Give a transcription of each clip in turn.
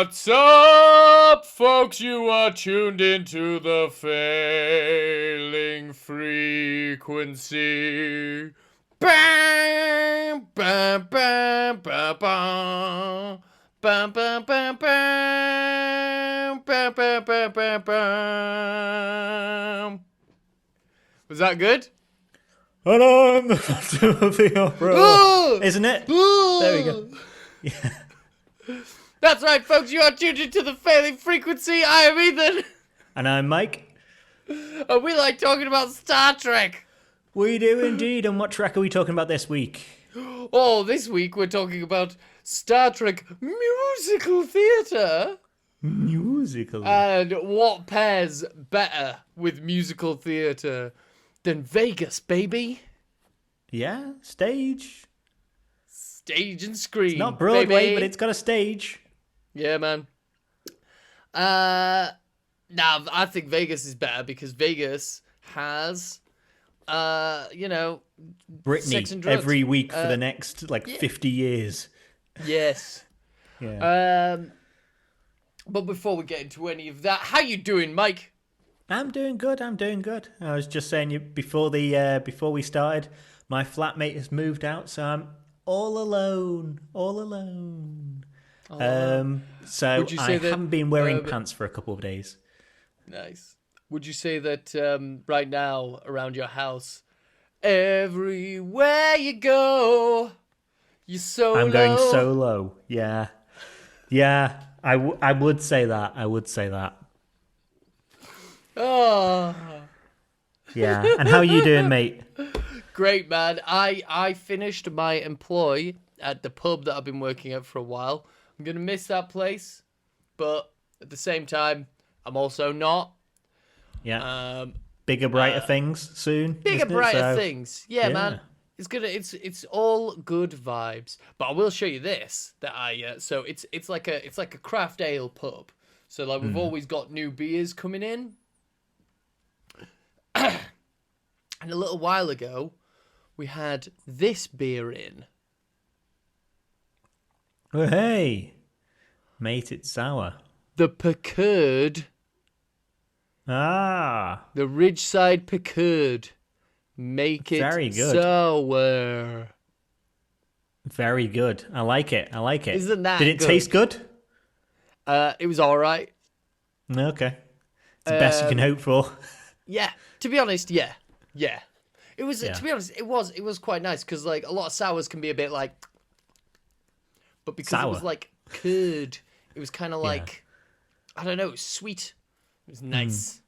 What's up, folks? You are tuned into the failing frequency. Bam, bam, bam, bam, bam. Bam, bam, bam, bam. Bam, bam, bam, bam, bam. Was that good? Hold on, the Phantom of the Opera. Isn't it? There we go. Yeah. That's right, folks. You are tuned into the failing frequency. I am Ethan. And I'm Mike. And we like talking about Star Trek. We do indeed. And what track are we talking about this week? Oh, this week we're talking about Star Trek musical theatre. Musical. And what pairs better with musical theatre than Vegas, baby? Yeah, stage. Stage and screen. It's not Broadway, baby. but it's got a stage. Yeah, man. Now I think Vegas is better because Vegas has, Britney sex and drugs. every week for the next 50 years. Yes. Yeah. But before we get into any of that, how you doing, Mike? I'm doing good. I was just saying before we started, my flatmate has moved out, so I'm all alone. So I haven't been wearing pants for a couple of days. Nice. Would you say that right now around your house, everywhere you go, you're solo? I'm going solo. Yeah. I would say that. Oh. Yeah. And how are you doing, mate? Great, man. I finished my employ at the pub that I've been working at for a while. I'm going to miss that place, but at the same time, I'm also not. Yeah. Bigger, brighter things soon. Bigger, brighter things. Yeah, man. It's good. It's all good vibes. But I will show you this that so it's like a craft ale pub. So we've always got new beers coming in. And a little while ago, we had this beer in. Oh, hey. Mate, it's sour. The Pickard. Ah. The Ridgeside Pickard. Make it very good. sour. Very good. I like it. Isn't that Did it good? taste good? It was all right. Okay. It's the best you can hope for. Yeah. To be honest, yeah. It was. To be honest, it was quite nice because a lot of sours can be a bit but because sour. it was curd, it was kind of I don't know, it was sweet. It was nice.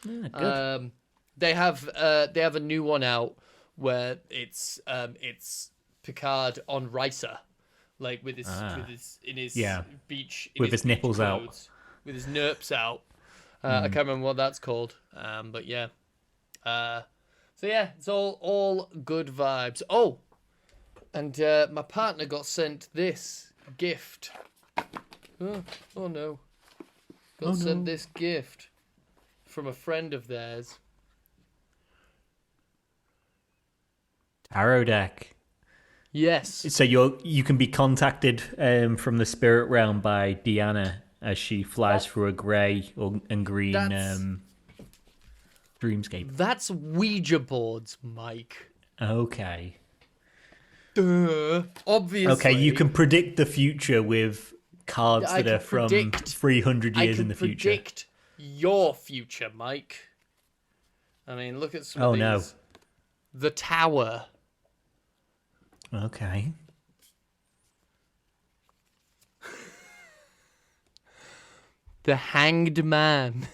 Yeah, good. They have a new one out where it's Picard on Ricer, with his beach with his nipples clothes, out, with his nerps out. I can't remember what that's called. But yeah. So yeah, it's all good vibes. Oh, and my partner got sent this gift. Oh no. Got sent this gift from a friend of theirs. Tarot deck. Yes. So you can be contacted from the spirit realm by Deanna as she flies through a grey and green dreamscape. That's Ouija boards, Mike. Okay. Duh. Obviously. Okay, you can predict the future with cards that are from 300 years in the future. I can predict your future, Mike. I mean, look at some of these. No. The Tower. Okay. The Hanged Man.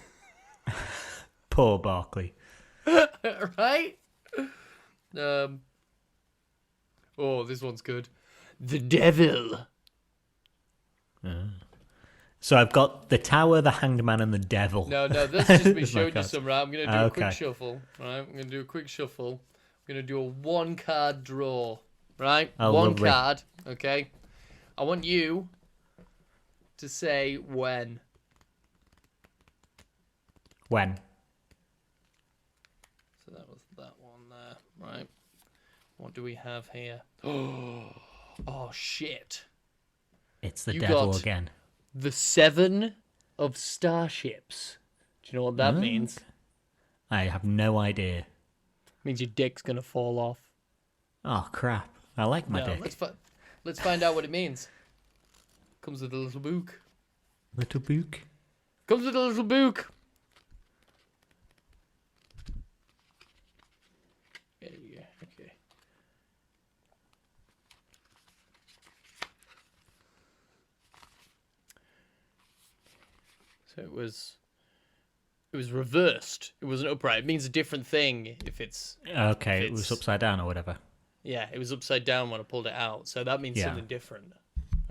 Poor Barkley. Right? Oh, this one's good. The Devil. So I've got the Tower, the Hanged Man, and the Devil. No, that's just me showing you some, right? I'm going to do a quick Okay. shuffle, right? I'm going to do a quick shuffle. I'm going to do a one-card draw, right? Oh, one lovely. card, okay? I want you to say when. When? So that was that one there, right? What do we have here? Oh shit. It's the You Devil got- again. the 7 of starships. Do you know what that means? I have no idea. It means your dick's going to fall off. Oh, crap. I like my dick. Let's find out what it means. Comes with a little book. Little book? Comes with a little book. Yeah, okay. So it was reversed. It wasn't upright. It means a different thing if it's... Okay, it was upside down or whatever. Yeah, it was upside down when I pulled it out. So that means something different.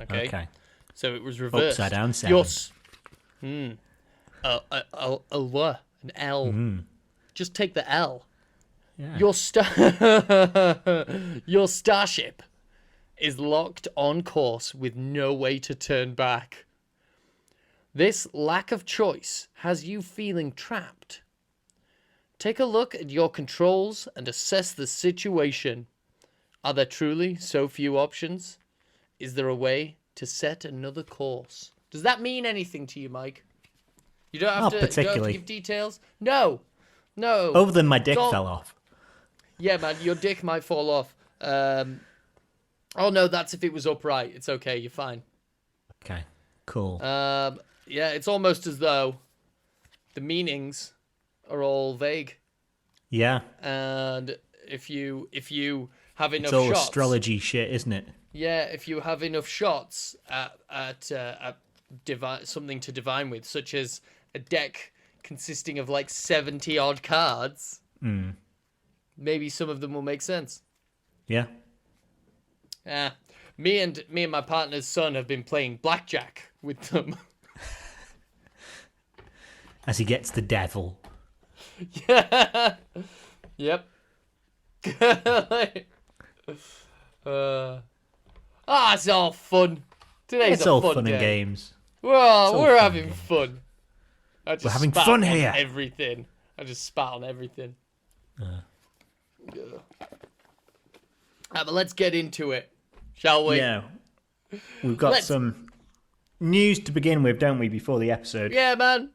Okay. So it was reversed. Upside down 7. An L. Just take the L. Yeah. Your starship is locked on course with no way to turn back. This lack of choice has you feeling trapped. Take a look at your controls and assess the situation. Are there truly so few options? Is there a way to set another course? Does that mean anything to you, Mike? You don't have, you don't have to give details? No. Other than my dick fell off. Yeah, man, your dick might fall off. Oh, no, that's if it was upright. It's okay, you're fine. Okay, cool. Yeah, it's almost as though the meanings are all vague. Yeah. And if you have enough it's all shots, astrology shit, isn't it? Yeah, if you have enough shots at something to divine with, such as a deck consisting of like 70 odd cards, maybe some of them will make sense. Yeah. Me and my partner's son have been playing blackjack with them. As he gets the devil. Yeah. Yep. It's all fun. Today's all fun fun day. and games. Well, we're having fun. We're having fun here. Everything. I just spat on everything. But let's get into it, shall we? Yeah. We've got some news to begin with, don't we, before the episode? Yeah, man.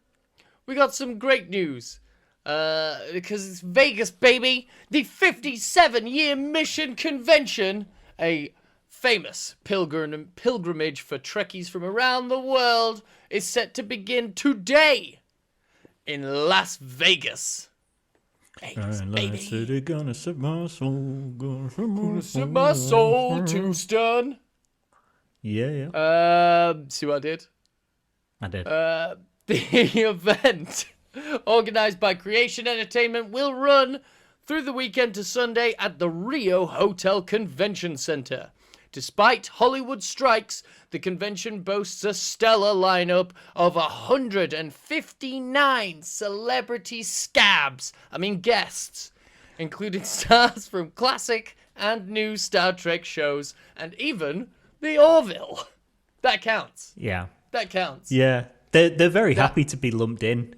We got some great news. Because it's Vegas, baby. The 57-year Mission Convention, a famous pilgrimage for Trekkies from around the world, is set to begin today in Las Vegas. Vegas, baby. City gonna set my soul, Gonna set my soul to stun. Yeah. See what I did? I did. The event, organized by Creation Entertainment, will run through the weekend to Sunday at the Rio Hotel Convention Center. Despite Hollywood strikes, the convention boasts a stellar lineup of 159 celebrity guests, including stars from classic and new Star Trek shows, and even the Orville. That counts. Yeah. That counts. Yeah. They're very happy to be lumped in.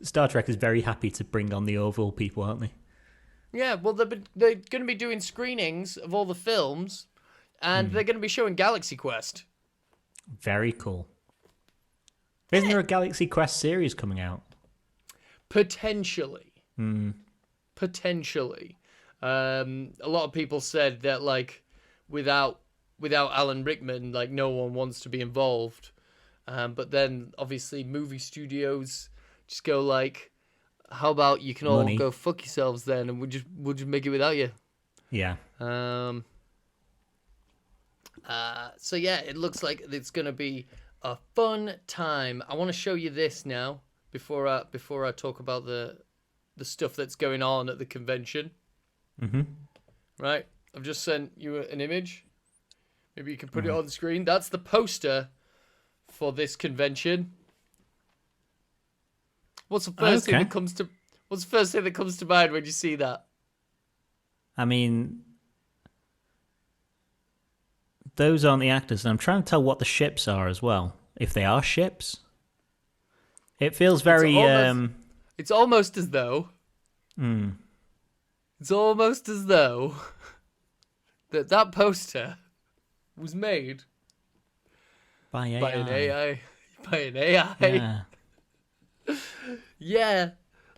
Star Trek is very happy to bring on the Orville people, aren't they? Yeah, well, they're going to be doing screenings of all the films, and they're going to be showing Galaxy Quest. Very cool. Isn't there a Galaxy Quest series coming out? Potentially. Potentially. A lot of people said that, like, without Alan Rickman, like, no one wants to be involved. But then, obviously, movie studios just go like, how about you can all go fuck yourselves then, and we'll just make it without you. Yeah. So yeah, it looks like it's gonna be a fun time. I want to show you this now before I talk about the stuff that's going on at the convention. Right, I've just sent you an image. Maybe you can put it on the screen. That's the poster for this convention. What's the first thing that comes to mind when you see that? I mean, those aren't the actors, and I'm trying to tell what the ships are as well. If they are ships, it feels very. It's almost as though. It's almost as though that poster was made By AI. By an AI. By an AI. Yeah. Yeah,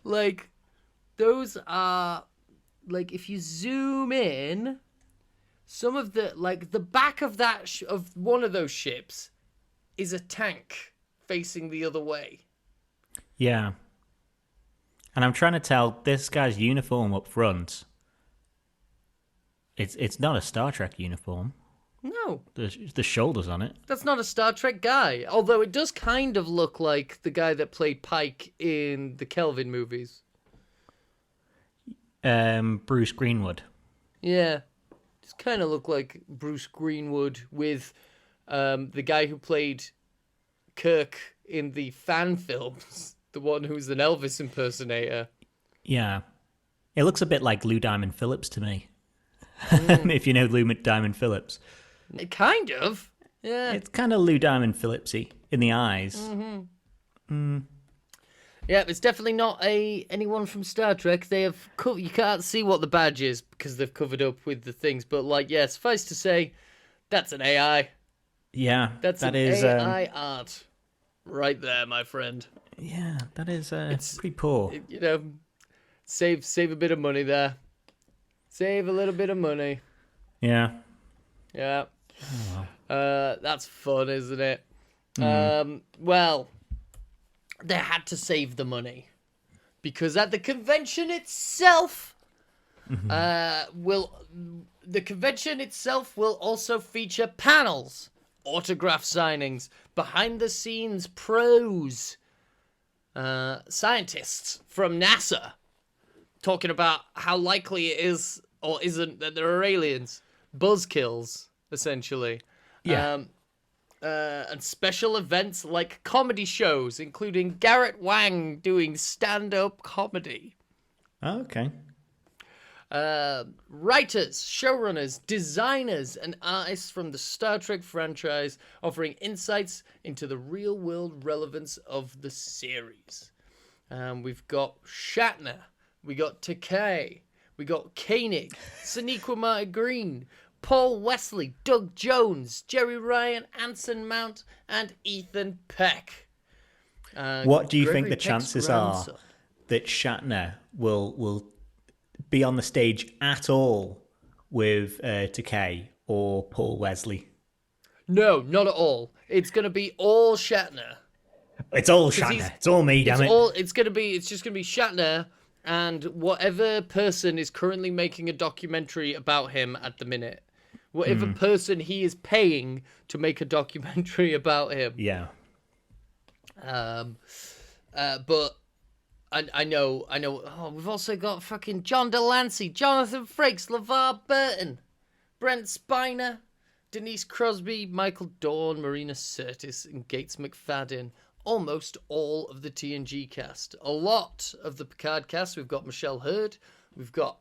like those are like if you zoom in, some of the like the back of that of one of those ships is a tank facing the other way. Yeah. And I'm trying to tell this guy's uniform up front. It's not a Star Trek uniform. No, The shoulders on it. that's not a Star Trek guy. Although it does kind of look like the guy that played Pike in the Kelvin movies. Bruce Greenwood. Yeah, just kind of look like Bruce Greenwood with the guy who played Kirk in the fan films, the one who's an Elvis impersonator. Yeah. It looks a bit like Lou Diamond Phillips to me. If you know Lou Diamond Phillips. Kind of. Yeah. It's kind of Lou Diamond Phillipsy in the eyes. Yeah, it's definitely not anyone from Star Trek. They have you can't see what the badge is because they've covered up with the things. But like, yeah, suffice to say, that's an AI. Yeah, That's that an is AI art, right there, my friend. yeah, that is It's- pretty poor. You know, save a bit of money there. Save a little bit of money. Yeah. Yeah. That's fun, isn't it? Hmm. Well, they had to save the money because at the convention itself, the convention itself will also feature panels, autograph signings, behind the scenes pros, scientists from NASA talking about how likely it is or isn't that there are aliens, buzzkills essentially. Yeah. And special events like comedy shows, including Garrett Wang doing stand-up comedy. Oh, okay. Writers, showrunners, designers, and artists from the Star Trek franchise offering insights into the real-world relevance of the series. We've got Shatner, we got Takei, we got Koenig, Sonequa Martin Green, Paul Wesley, Doug Jones, Jerry Ryan, Anson Mount, and Ethan Peck. What do you think Gregory the Peck's chances grandson. are that Shatner will be on the stage at all with Takei or Paul Wesley? No, not at all. It's going to be all Shatner. It's all he's- Shatner. It's all me, damn it. It's just gonna be Shatner and whatever person is currently making a documentary about him at the minute. Whatever person he is paying to make a documentary about him. Yeah. But I know. Oh, we've also got fucking John Delancey, Jonathan Frakes, LeVar Burton, Brent Spiner, Denise Crosby, Michael Dorn, Marina Sirtis, and Gates McFadden. Almost all of the TNG cast. A lot of the Picard cast. We've got Michelle Hurd. We've got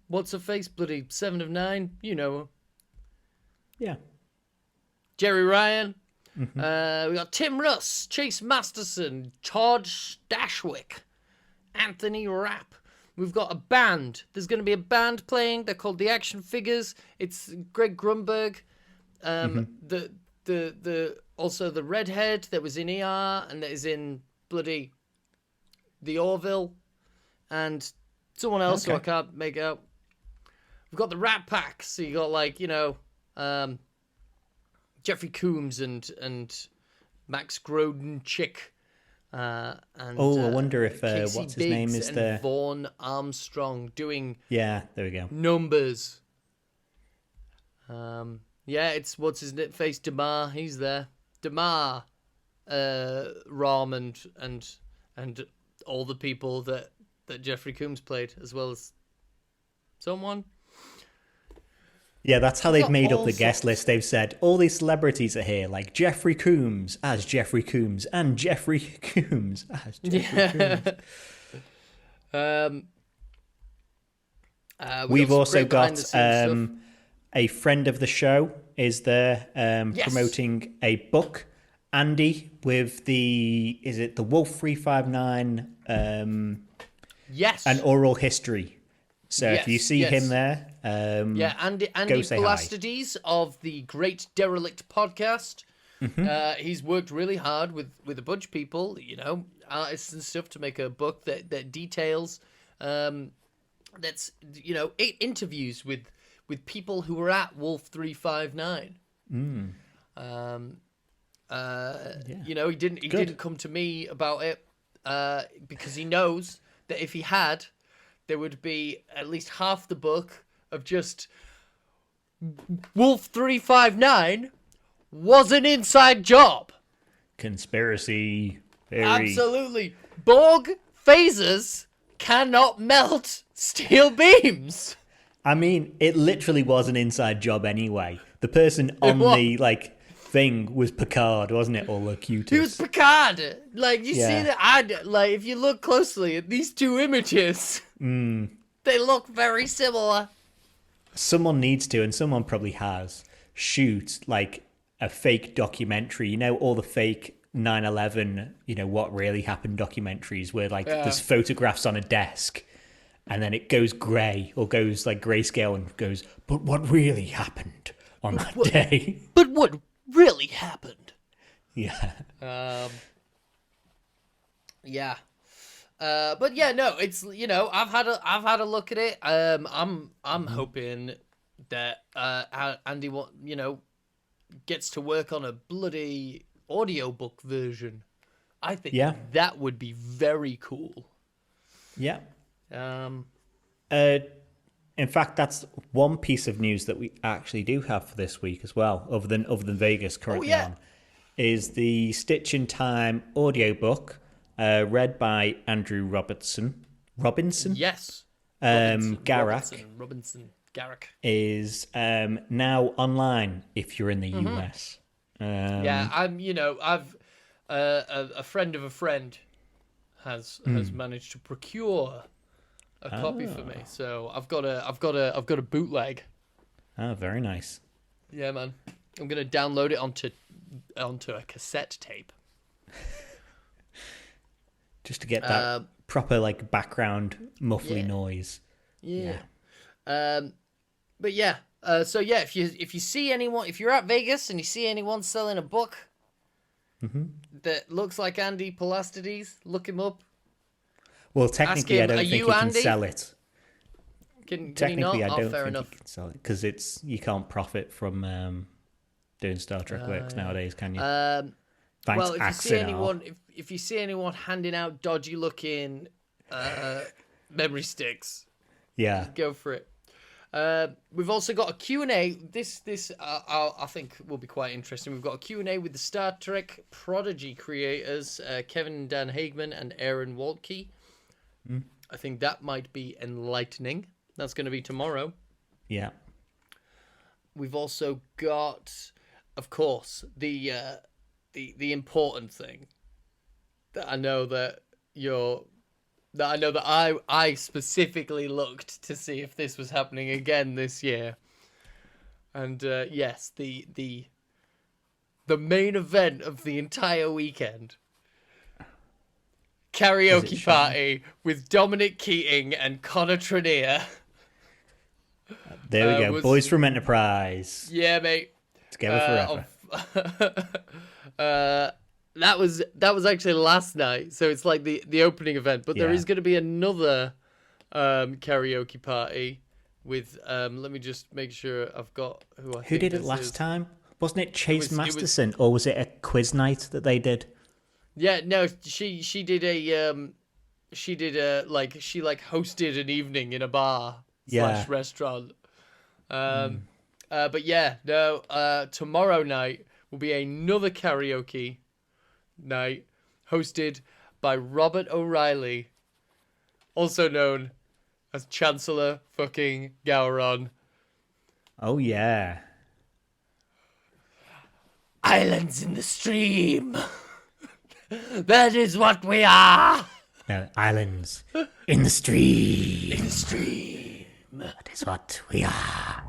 what's her face? Bloody 7 of 9. You know her. Yeah. Jerry Ryan. We got Tim Russ, Chase Masterson, Todd Stashwick, Anthony Rapp. We've got a band. There's going to be a band playing. They're called the Action Figures. It's Greg Grunberg. The also the redhead that was in ER and that is in bloody the Orville, and someone else who I can't make out. We've got the Rat Pack. So you got like Jeffrey Coombs and Max Groden Chick. And I wonder if Casey what's his name Biggs is and the Vaughn Armstrong doing Yeah, there we go. numbers. Yeah, it's what's his face, Damar. He's there. Damar, Ram, and all the people that Jeffrey Coombs played, as well as someone. Yeah, that's how they've got made up all the guest sorts. list. They've said all these celebrities are here, like Jeffrey Coombs as Jeffrey Coombs and Jeffrey Coombs as Jeffrey Coombs. We've some also great got behind-the-scenes stuff. a friend of the show is there Yes. promoting a book. Andy with the Wolf 359 Yes. an oral history So if you see him there, yeah, Andy go say hi. Palastides of the Great Derelict podcast. He's worked really hard with a bunch of people, artists and stuff, to make a book that details, that's interviews with people who were at Wolf 359. He didn't come to me about it because he knows that if he had, there would be at least half the book of just Wolf 359 was an inside job. Conspiracy theory. Absolutely. Borg phasers cannot melt steel beams. I mean, it literally was an inside job anyway. The person on the thing was Picard, wasn't it? Or Locutus. He was Picard. See that? If you look closely at these two images, they look very similar. Someone needs to, and someone probably has, shoot a fake documentary. All the fake 9/11, what really happened documentaries where there's photographs on a desk and then it goes grey or goes grayscale and goes, but what really happened on that day? But what really happened? Yeah. Yeah. But yeah, no, it's I've had a look at it. I'm hoping that Andy gets to work on a bloody audiobook version. I think that would be very cool. Yeah. In fact, that's one piece of news that we actually do have for this week as well, other than Vegas currently on, is the Stitch in Time audiobook, read by Andrew Robinson. Yes. Garak. Garak is now online if you're in the US. I've a friend of a friend has managed to procure a copy for me, so I've got a bootleg. Oh, very nice. Yeah, man. I'm gonna download it onto a cassette tape. Just to get that proper background muffly noise. Yeah. But yeah. So yeah, if you see anyone, if you're at Vegas and you see anyone selling a book that looks like Andy Palastides, look him up. Well, technically, him, I don't think he can sell it. Can technically, he not? I don't fair think enough. he can sell it because you can't profit from doing Star Trek works nowadays, can you? Thanks, well, if you see anyone handing out dodgy looking memory sticks, go for it. We've also got a Q&A. This I think will be quite interesting. We've got a Q&A with the Star Trek Prodigy creators, Kevin and Dan Hageman and Aaron Waltke. I think that might be enlightening. That's going to be tomorrow. Yeah. We've also got, of course, the important thing that I know that I specifically looked to see if this was happening again this year. And yes, the main event of the entire weekend. Karaoke party with Dominic Keating and Connor Trenier. There we go. Boys from Enterprise. Yeah, mate. Together forever. That was actually last night, so it's like the opening event. But there is going to be another karaoke party with. Let me just make sure I've got who I. Who did it last time? Wasn't it Chase Masterson, or was it a quiz night that they did? Yeah, no, she did a she hosted an evening in a bar / restaurant. But yeah, no. Tomorrow night will be another karaoke night hosted by Robert O'Reilly, also known as Chancellor fucking Gowron. Oh yeah. Islands in the stream. That is what we are. No, islands in the stream. In the stream. That is what we are.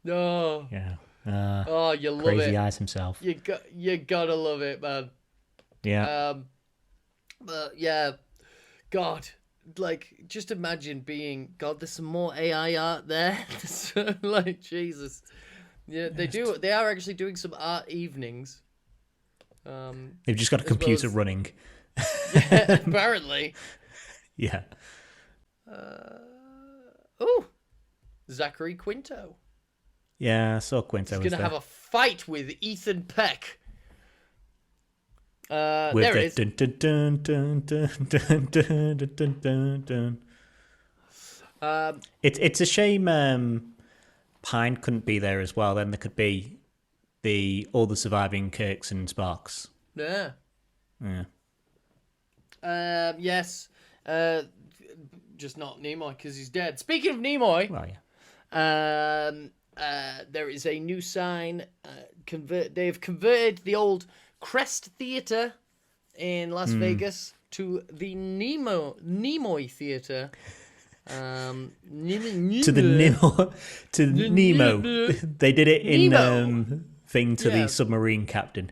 No. Yeah. You love Crazy it. Eyes himself. You gotta love it, man. Yeah. But yeah, God, like, just imagine being, God, there's some more AI art there. Like, Jesus. Yeah, they are actually doing some art evenings. They've just got a computer running. Yeah, apparently. Yeah. Oh, Zachary Quinto. Yeah, I saw Quinto. He's going to have a fight with Ethan Peck. With there the it is. dun, dun, dun, dun, dun, dun, dun, dun, dun. It's a shame Pine couldn't be there as well. Then there could be all the surviving Kirks and Sparks. Yeah. Yeah. Yes. Just not Nimoy because he's dead. Speaking of Nimoy, Well, yeah. there is a new sign. They've converted the old Crest Theatre in Las Vegas to the Nimoy Theatre. To the Nemo. They did it in thing to the submarine captain.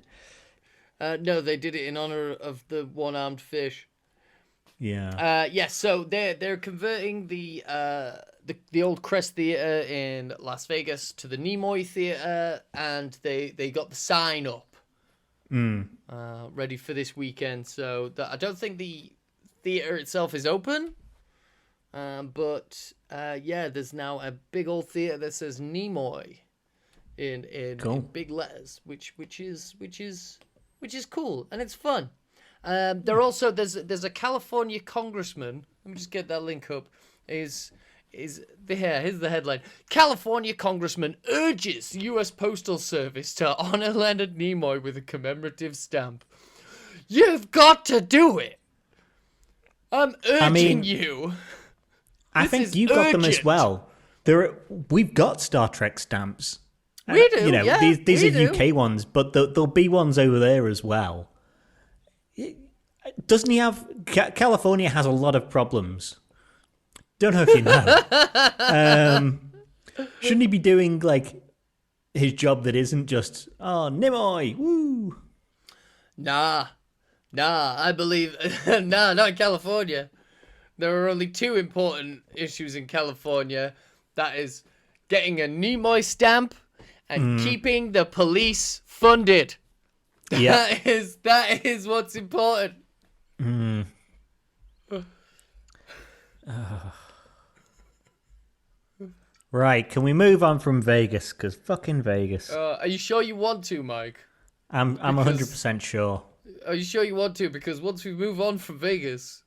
No, they did it in honor of the one-armed fish. Yeah. Yes. So they're converting the old Crest Theatre in Las Vegas to the Nimoy Theatre, and they got the sign up. Ready for this weekend. So I don't think the theatre itself is open. But there's now a big old theatre that says Nimoy in big letters, which is cool and it's fun. There's a California congressman. Let me just get that link up. Here's the headline. California congressman urges U.S. Postal Service to honor Leonard Nimoy with a commemorative stamp. You've got to do it. I'm urging you. I think you got them as well. We've got Star Trek stamps. We do, these are UK ones, but there'll be ones over there as well. Doesn't he have... California has a lot of problems. Don't know if you know. Shouldn't he be doing, like, his job that isn't just, Nimoy, woo? Nah, I believe... Nah, not in California. There are only two important issues in California. That is getting a Nimoy stamp and keeping the police funded. Yeah. That is what's important. Right, can we move on from Vegas? Because fucking Vegas. Are you sure you want to, Mike? I'm 100% sure. Are you sure you want to? Because once we move on from Vegas,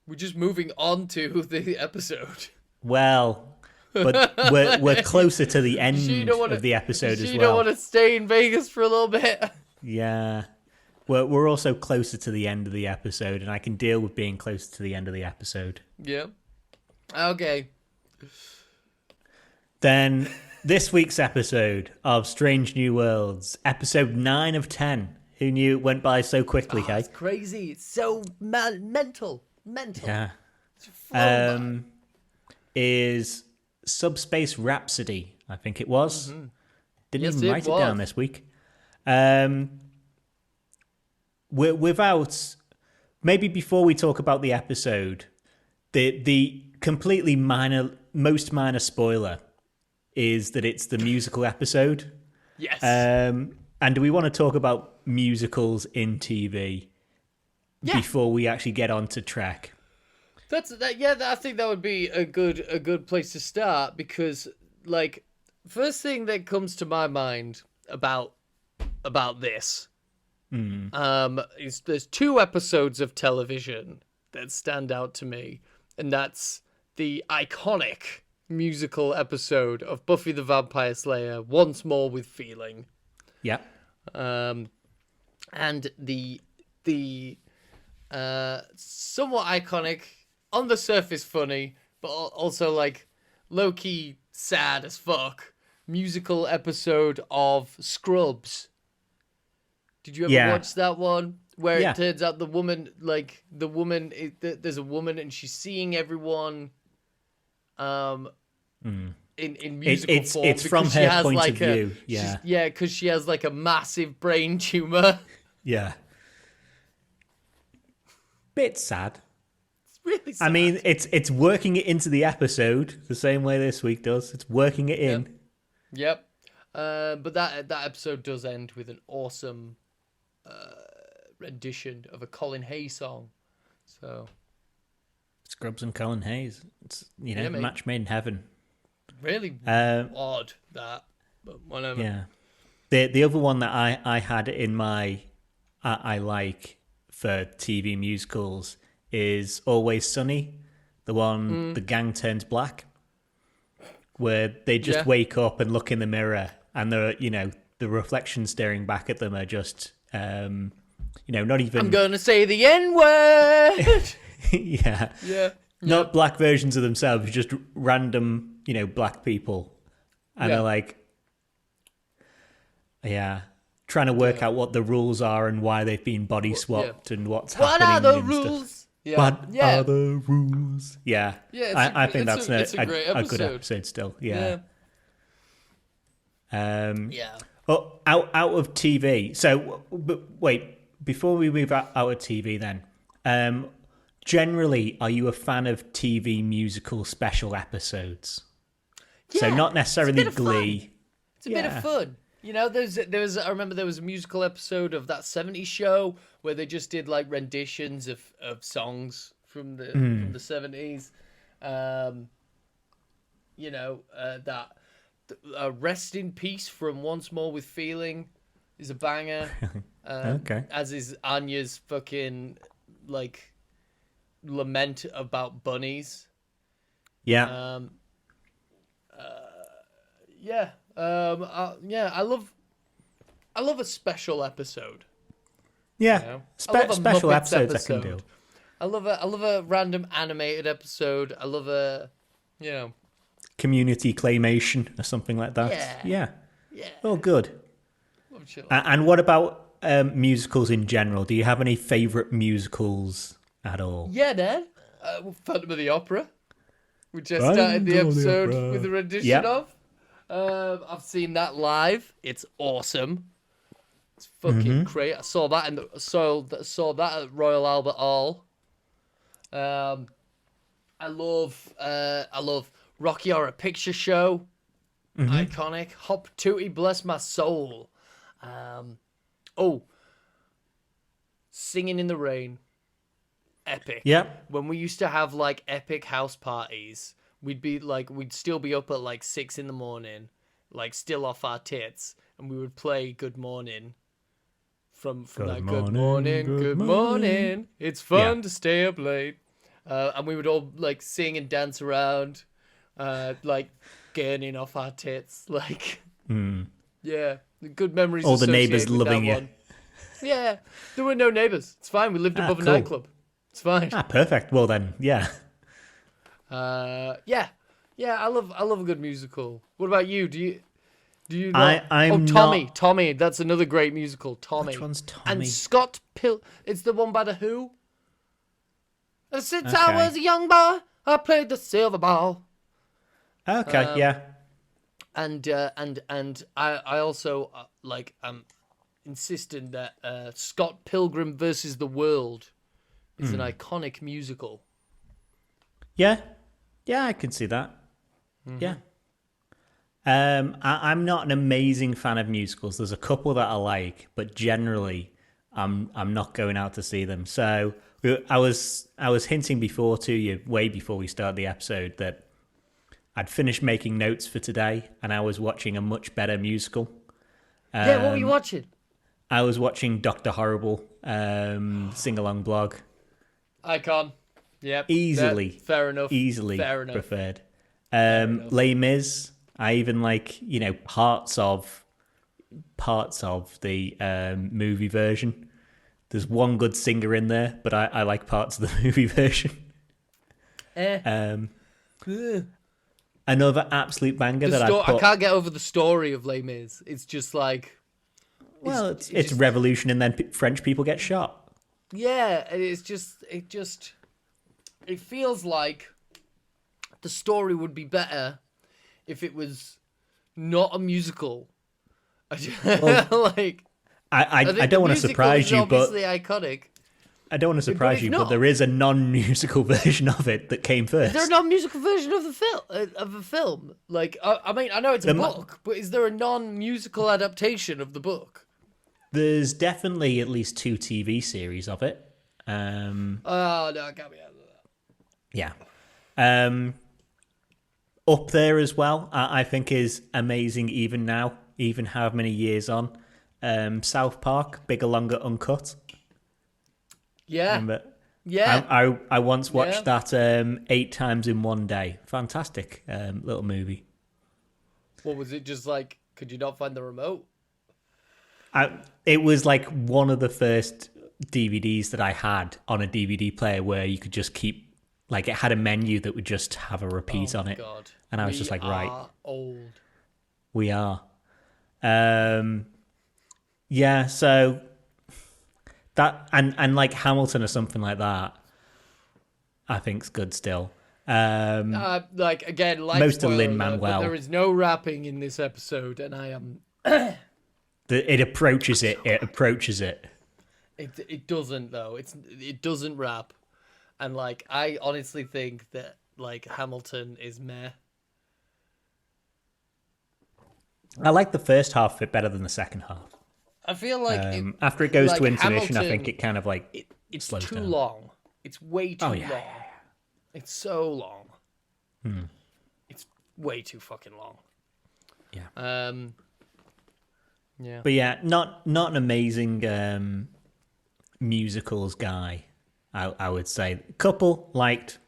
we're just moving on to the episode. Well, but we're closer to the end of the episode as well. You don't want to stay in Vegas for a little bit? Yeah. We're also closer to the end of the episode, and I can deal with being closer to the end of the episode. Yeah. Okay. Then this week's episode of Strange New Worlds, episode 9 of 10. Who knew it went by so quickly, hey? It's crazy. It's so mental. Yeah. Is Subspace Rhapsody, I think it was. Didn't even write it down this week. Without, maybe before we talk about the episode, the completely most minor spoiler is that it's the musical episode. Yes. And do we want to talk about musicals in TV before we actually get on to Trek? I think that would be a good place to start because, like, first thing that comes to my mind about this is there's two episodes of television that stand out to me, and that's the iconic musical episode of Buffy the Vampire Slayer, Once More with Feeling. Yeah. And the somewhat iconic, on the surface funny, but also like low-key sad as fuck musical episode of Scrubs. Did you ever watch that one? Where it turns out there's a woman and she's seeing everyone in musical form. It's from her point of view. Yeah, because she has like a massive brain tumor. Yeah. Bit sad. I mean, it's working it into the episode the same way this week does. It's working it in. Yep. But that episode does end with an awesome rendition of a Colin Hay song. So Scrubs and Colin Hayes. It's mate. match made in heaven. Really odd that, but whatever. Yeah. The other one that I had in my I like for TV musicals is Always Sunny, the one the gang turns black, where they just wake up and look in the mirror and the reflection staring back at them are just not even. I'm gonna say the N-word. Yeah. Not black versions of themselves, just random black people, and they're like, trying to work out what the rules are and why they've been body swapped and what's happening. What are the rules? What are the rules? Yeah. I think that's a great a good episode. episode still. Yeah. Yeah. Oh, out of TV. So, but wait, before we move out of TV then, generally, are you a fan of TV musical special episodes? Yeah, so not necessarily Glee. It's a bit of fun. I remember there was a musical episode of that 70s show where they just did like renditions of songs from the 70s. That Rest in Peace from Once More with Feeling is a banger. Okay. As is Anya's fucking like lament about bunnies. Yeah. I love a special episode. Yeah, special episodes I can do. I love a random animated episode. I love a community claymation or something like that. Yeah. Oh, good. And what about musicals in general? Do you have any favourite musicals at all? Yeah, man. Phantom of the Opera. We just started the episode with a rendition of. I've seen that live. It's awesome. It's fucking great. I saw that saw that at Royal Albert Hall. I love Rocky Horror Picture Show. Iconic. Hop Tootie, Bless My Soul. Singing in the Rain. Epic. Yeah. When we used to have like epic house parties, we'd still be up at like 6 a.m, like still off our tits, and we would play Good Morning from that Good Morning. It's fun to stay up late. And we would all like sing and dance around, like gurning off our tits, like good memories. All the neighbours loving you. One. Yeah, there were no neighbours. It's fine. We lived above a nightclub. It's fine. Perfect. Well then, yeah. I love a good musical. What about you? Do you know? Tommy. That's another great musical. Tommy. Which one's Tommy? And Scott It's the one by the Who. Since I was a young boy, I played the silver ball. Okay, yeah. And I also I'm insisting that Scott Pilgrim versus the World is an iconic musical. Yeah, I can see that. Yeah. I'm not an amazing fan of musicals. There's a couple that I like, but generally, I'm not going out to see them. So I was hinting before to you, way before we start the episode, that I'd finished making notes for today, and I was watching a much better musical. What were you watching? I was watching Dr. Horrible sing-along blog. Icon. Yep. Easily. Fair enough. Preferred. Les Mis. I even like, parts of the movie version. There's one good singer in there, but I like parts of the movie version. Another absolute banger I can't get over the story of Les Mis. It's just like... Well, it's revolution and then French people get shot. Yeah, it feels like the story would be better if it was not a musical. Well, I don't want to surprise you, but obviously iconic. I don't want to But surprise it's you, not. but there is a non-musical version of it that came first. Is there a non-musical version of the film? Like, I mean, I know it's a book, but is there a non-musical adaptation of the book? There's definitely at least 2 TV series of it. Oh no, I can't be out of that. Yeah. Up there as well, I think is amazing even now, even how many years on. South Park, Bigger, Longer, Uncut. Yeah. Remember? Yeah. I once watched that 8 times in one day. Fantastic little movie. What was it? Just like, could you not find the remote? It was like one of the first DVDs that I had on a DVD player where you could just keep, like, it had a menu that would just have a repeat on it. God. And I was just like, right, old. we are. Yeah, so that and like Hamilton or something like that, I think's good still. Like again, like most of Lin-Manuel, Lin-Manuel. there is no rapping in this episode, and I am. It approaches it. It approaches it. It doesn't though. It doesn't rap, and like I honestly think that like Hamilton is meh. I like the first half of it better than the second half. I feel like after it goes like to intermission, Hamilton, I think it kind of like it's slows too down. long. It's way too long. Yeah. It's so long. It's way too fucking long. Yeah. Yeah. But yeah, not an amazing musicals guy. I would say couple liked,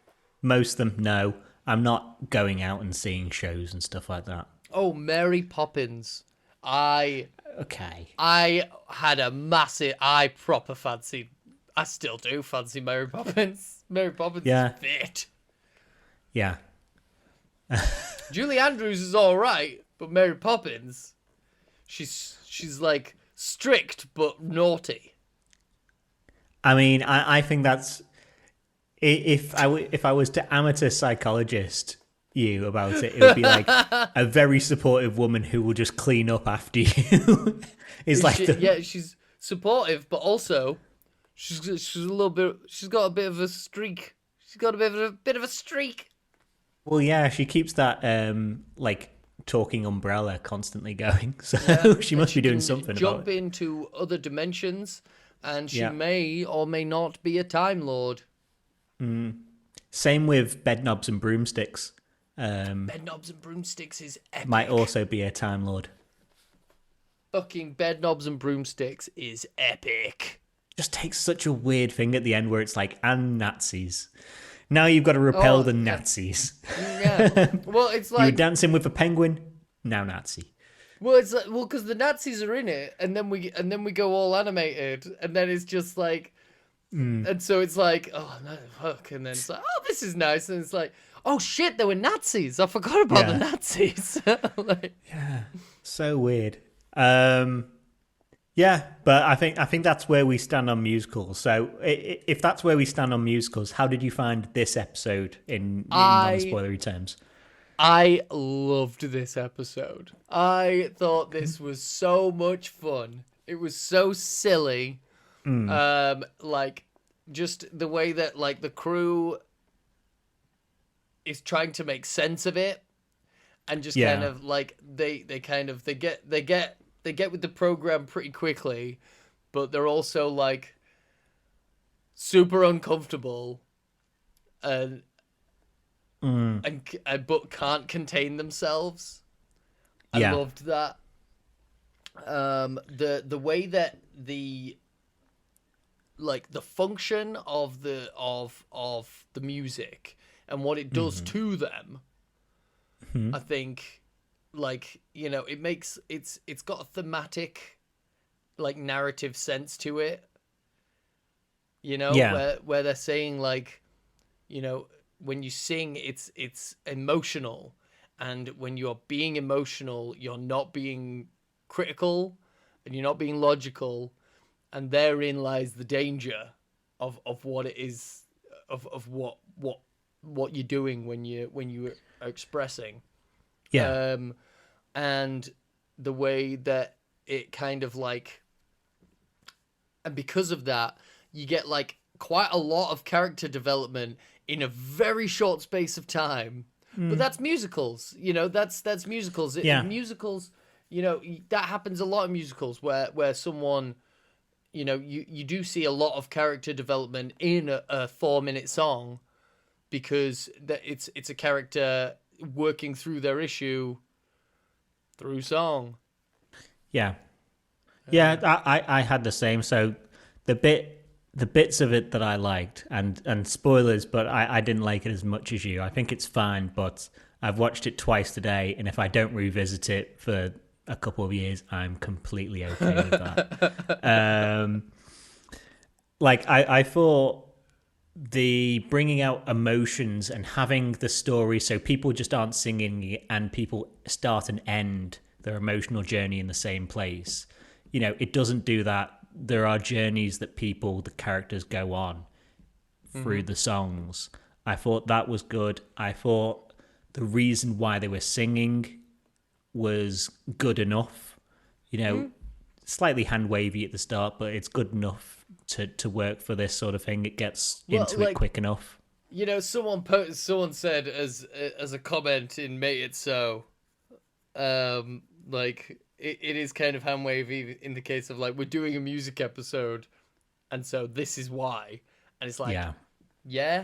most of them no. I'm not going out and seeing shows and stuff like that. Oh, Mary Poppins. Okay. I had a massive. I proper fancied. I still do fancy Mary Poppins. Mary Poppins is fit. Yeah. Julie Andrews is all right, but Mary Poppins, she's like strict but naughty. I mean, I think that's if I was to amateur psychologist you about it, it would be like a very supportive woman who will just clean up after you. She's supportive, but also she's a little bit. She's got a bit of a streak. She's got a bit of a streak. Well, yeah, she keeps that like talking umbrella constantly going, so she must be doing something. Jump about it. into other dimensions, and she may or may not be a Time Lord. Same with Bedknobs and Broomsticks. Bedknobs and Broomsticks is epic. Might also be a Time Lord. Fucking Bedknobs and Broomsticks is epic. Just takes such a weird thing at the end where it's like, and Nazis. Now you've got to repel the Nazis. Yeah. Well, it's like you were dancing with a penguin. Now Nazi. Well, it's like, because the Nazis are in it, and then we go all animated, and then it's just like, and so it's like, oh no, fuck, and then it's like, oh, this is nice, and it's like, oh shit, there were Nazis. I forgot about the Nazis. Like, yeah, so weird. Yeah, but I think that's where we stand on musicals. So if that's where we stand on musicals, how did you find this episode in non-spoilery terms? I loved this episode. I thought this was so much fun. It was so silly. Like just the way that like the crew is trying to make sense of it, and just kind of like they get with the program pretty quickly, but they're also like super uncomfortable and but can't contain themselves. I loved that. The way that the function of the music and what it does to them, I think, like, you know, it's got a thematic, like, narrative sense to it. You know, where they're saying, like, you know, when you sing, it's emotional, and when you're being emotional, you're not being critical, and you're not being logical, and therein lies the danger of what it is, of what you're doing when you are expressing. And the way that it kind of like, and because of that, you get like quite a lot of character development in a very short space of time. But that's musicals, that's musicals. Yeah. Musicals, that happens a lot in musicals where someone, you do see a lot of character development in a 4-minute song, because it's a character working through their issue through song. Yeah. Yeah, I had the same. So the bits of it that I liked, and spoilers, but I didn't like it as much as you. I think it's fine, but I've watched it twice today, and if I don't revisit it for a couple of years, I'm completely okay with that. I thought the bringing out emotions and having the story so people just aren't singing and people start and end their emotional journey in the same place. It doesn't do that. There are journeys that the characters go on through the songs. I thought that was good. I thought the reason why they were singing was good enough. Slightly hand wavy at the start, but it's good enough to work for this sort of thing. It gets into it quick enough. Someone said as a comment in Mate It So, it is kind of hand wavy in the case of we're doing a music episode, and so this is why, and it's yeah.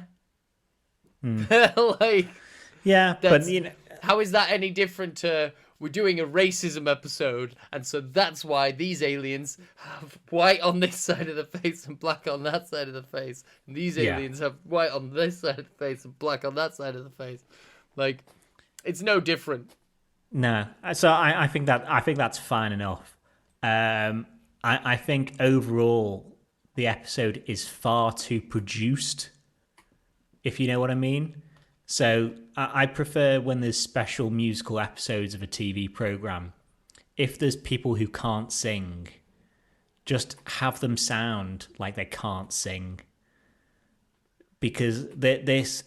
But how is that any different to we're doing a racism episode, and so that's why these aliens have white on this side of the face and black on that side of the face, and these aliens have white on this side of the face and black on that side of the face. It's no different. No, so I think that's fine enough. I think overall the episode is far too produced, if you know what I mean. So I prefer when there's special musical episodes of a TV program. If there's people who can't sing, just have them sound like they can't sing. Because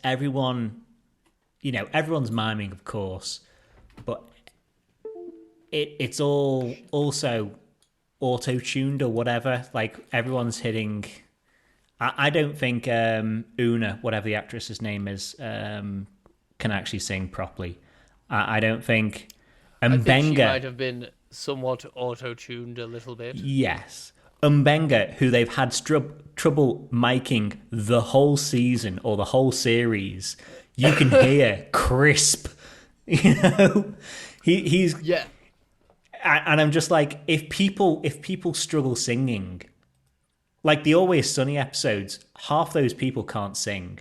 everyone's miming, of course, but it's all also auto-tuned or whatever. Everyone's hitting. I don't think Una, whatever the actress's name is, can actually sing properly. I don't think. I think she might have been somewhat auto-tuned a little bit. Yes. Mbenga, who they've had trouble miking the whole season or the whole series, you can hear crisp. He's yeah. And I'm just like, if people struggle singing, the Always Sunny episodes, half those people can't sing,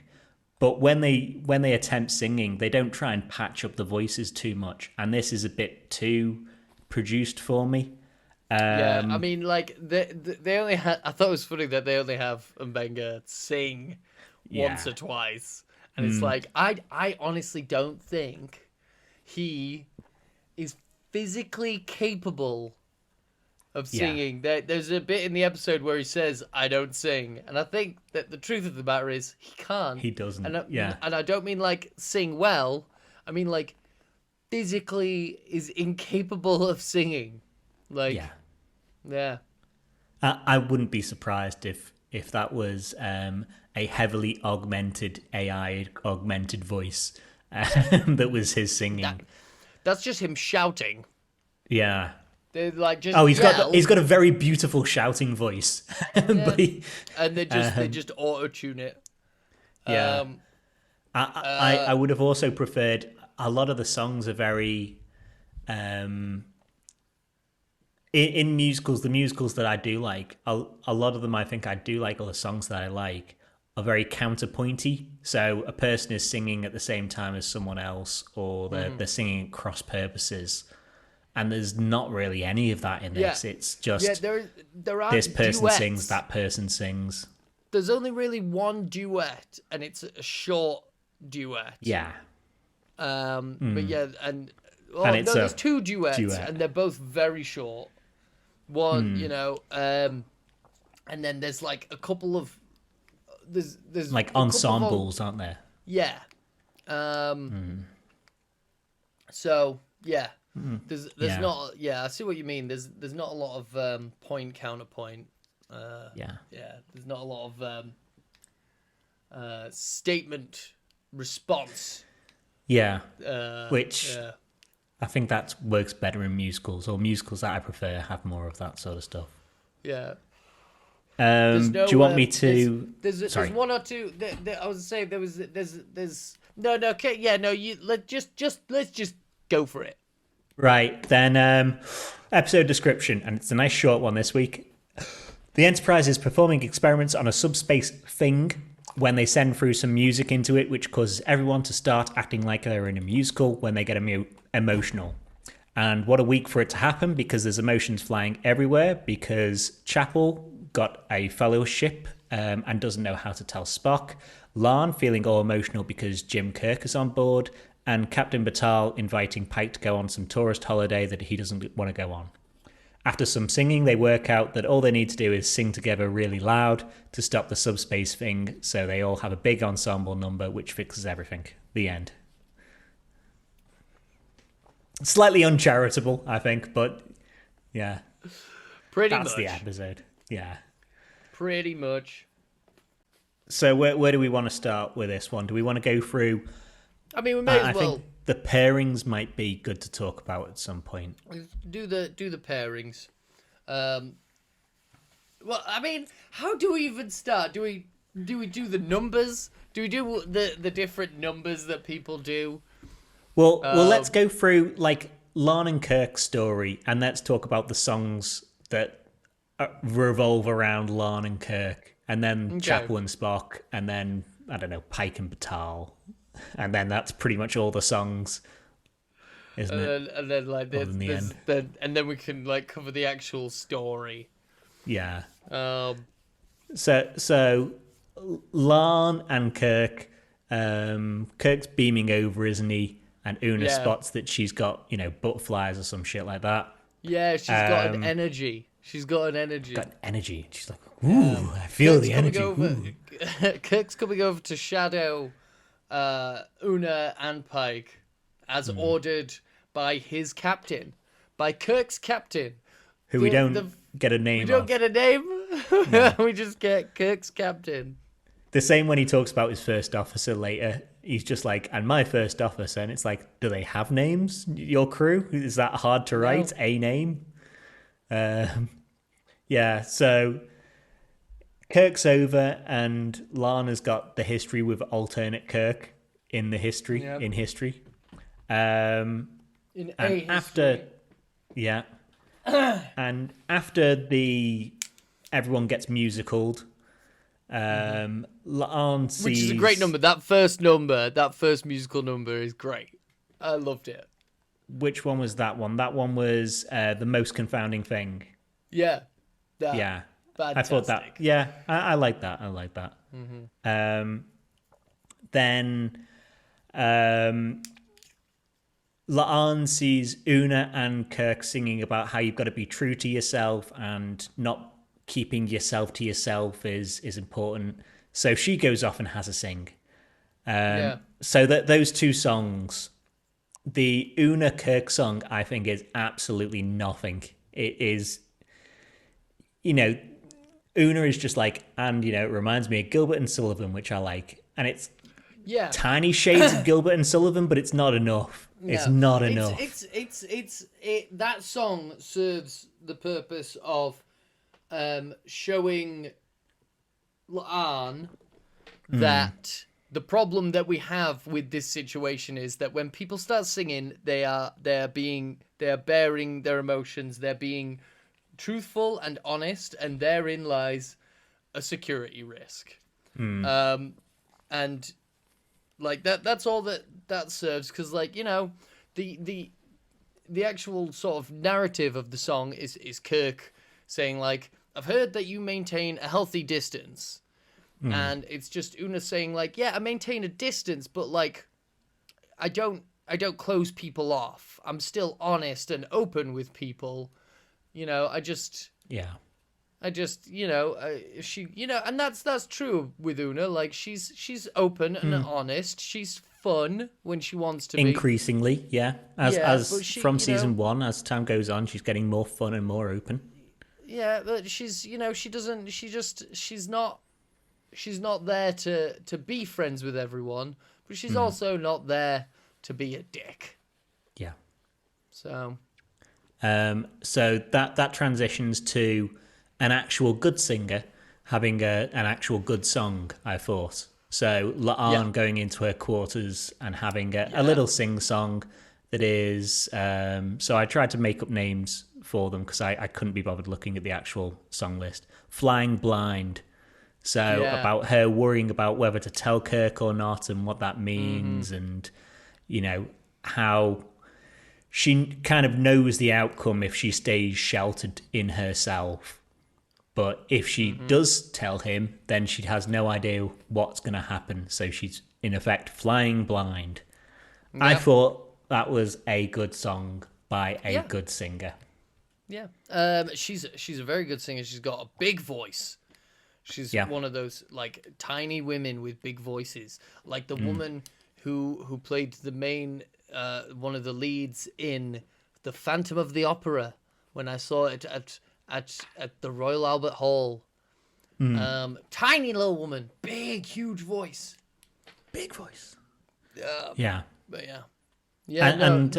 but when they attempt singing, they don't try and patch up the voices too much, and this is a bit too produced for me. Yeah, I mean, they only had. I thought it was funny that they only have Mbenga sing once or twice, and it's I honestly don't think he is physically capable of singing. There's a bit in the episode where he says, "I don't sing," and I think that the truth of the matter is he can't. He doesn't. And I don't mean sing well. I mean physically is incapable of singing. Yeah. I wouldn't be surprised if that was a heavily augmented AI augmented voice that was his singing. That's just him shouting. Yeah. They're just he's got a very beautiful shouting voice. But and they just auto tune it. Yeah. I would have also preferred, a lot of the songs are very in musicals, the musicals that I do like, a lot of them I think I do like, all the songs that I like are very counterpointy. So a person is singing at the same time as someone else, or they're singing at cross purposes. And there's not really any of that in this. It's just there are this person duets. sings, that person sings. There's only really one duet, and it's a short duet. Yeah. But there's two duets, and they're both very short. One, and then there's a couple of there's ensembles, aren't there? Yeah. So yeah, there's not. Yeah, I see what you mean. There's not a lot of point counterpoint. There's not a lot of statement response. Yeah, Uh, which yeah. I think that works better in musicals, or musicals that I prefer have more of that sort of stuff. Yeah. There's Do no. you want me to? There's Sorry. one or two. I was saying there's no okay yeah no you let's just go for it. Right, then episode description, and it's a nice short one this week. The Enterprise is performing experiments on a subspace thing when they send through some music into it, which causes everyone to start acting like they're in a musical when they get emotional. And what a week for it to happen, because there's emotions flying everywhere, because Chapel got a fellowship and doesn't know how to tell Spock. Larn feeling all emotional because Jim Kirk is on board, and Captain Batal inviting Pike to go on some tourist holiday that he doesn't want to go on. After some singing, they work out that all they need to do is sing together really loud to stop the subspace thing, so they all have a big ensemble number which fixes everything. The end. Slightly uncharitable, I think, but yeah. That's the episode. Yeah. Pretty much. So where do we want to start with this one? Do we want to go through... I mean, we may as well... I think the pairings might be good to talk about at some point. Do the pairings. Well, I mean, how do we even start? Do we do the numbers? Do we do the different numbers that people do? Well, let's go through like Larn and Kirk's story, and let's talk about the songs that revolve around Larn and Kirk, and then Chapel and Spock, and then I don't know, Pike and Batal, and then that's pretty much all the songs, isn't it? And then like and then we can like cover the actual story. Yeah. So Larn and Kirk, Kirk's beaming over, isn't he? And Una spots that she's got, butterflies or some shit like that. Yeah, she's got an energy. She's got an energy. She's like, ooh, I feel the energy. Kirk's coming over to shadow Una and Pike as ordered by his captain, by Kirk's captain. Who we don't get a name. We don't get a name. No. We just get Kirk's captain. The same when he talks about his first officer later. He's just like, and my first officer. And it's like, do they have names? Your crew? Is that hard to write? No. A name? Yeah, so Kirk's over and Lana's got the history with alternate Kirk in the history. Yep. In history. And after and after everyone gets musicaled, Larn sees... Which is a great number. That first musical number is great. I loved it. Which one was that one? That one was The Most Confounding Thing. Yeah. Yeah. Fantastic. I thought that. Yeah, I like that. Mm-hmm. Then Larn sees Una and Kirk singing about how you've got to be true to yourself and not keeping yourself to yourself is important. So she goes off and has a sing. So that those two songs, the Una Kirk song, I think is absolutely nothing. It is, Una is just like, and it reminds me of Gilbert and Sullivan, which I like, and it's tiny shades of Gilbert and Sullivan, but it's not enough. No, it's not enough. That song serves the purpose of showing Larn that the problem that we have with this situation is that when people start singing, they are bearing their emotions, they're being truthful and honest, and therein lies a security risk. And like that's all that serves, because like the actual sort of narrative of the song is Kirk saying like, I've heard that you maintain a healthy distance. And it's just Una saying like, yeah, I maintain a distance, but like I don't close people off. I'm still honest and open with people. And that's true with Una. Like she's open and honest. She's fun when she wants to be. Increasingly, yeah. As from season 1, as time goes on, she's getting more fun and more open. Yeah, but she's not not there to be friends with everyone, but she's also not there to be a dick. Yeah. So So that transitions to an actual good singer having an actual good song, I thought. So La'an going into her quarters and having a little sing-song that is... so I tried to make up names for them because I couldn't be bothered looking at the actual song list. Flying Blind. So about her worrying about whether to tell Kirk or not and what that means and, you know, how... she kind of knows the outcome if she stays sheltered in herself. But if she does tell him, then she has no idea what's going to happen. So she's, in effect, flying blind. Yep. I thought that was a good song by a good singer. Yeah. She's a very good singer. She's got a big voice. She's one of those, like, tiny women with big voices. Like the woman who played the main... one of the leads in The Phantom of the Opera when I saw it at the Royal Albert Hall. Tiny little woman, big, huge voice. Big voice. Yeah. But yeah. And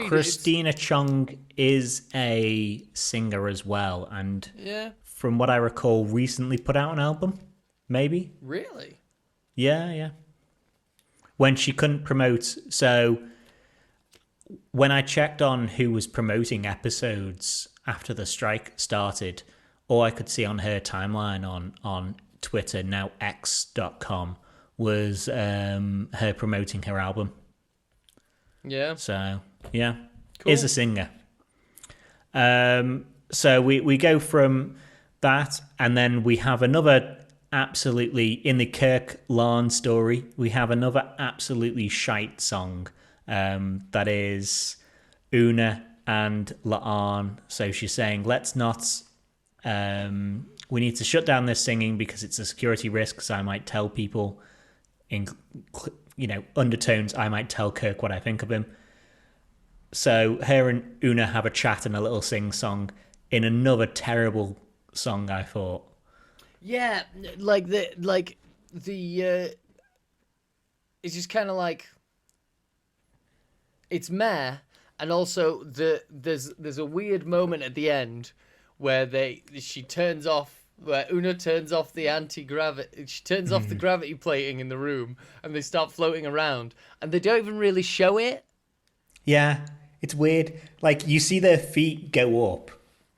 Christina Chong is a singer as well. And from what I recall, recently put out an album, maybe? Really? Yeah. When she couldn't promote... So... when I checked on who was promoting episodes after the strike started, all I could see on her timeline on Twitter, now X.com, was her promoting her album. Yeah. So, yeah. Cool. Is a singer. So we go from that, and then we have another absolutely, in the Kirk La'an story, we have another absolutely shite song. That is Una and La'an. So she's saying, let's not... we need to shut down this singing because it's a security risk, so I might tell people in, undertones, I might tell Kirk what I think of him. So her and Una have a chat and a little sing-song in another terrible song, I thought. Yeah, it's just kind of like... it's meh, and also there's a weird moment at the end where Una turns off the anti-gravity, she turns off the gravity plating in the room, and they start floating around, and they don't even really show it. Yeah, it's weird. Like, you see their feet go up,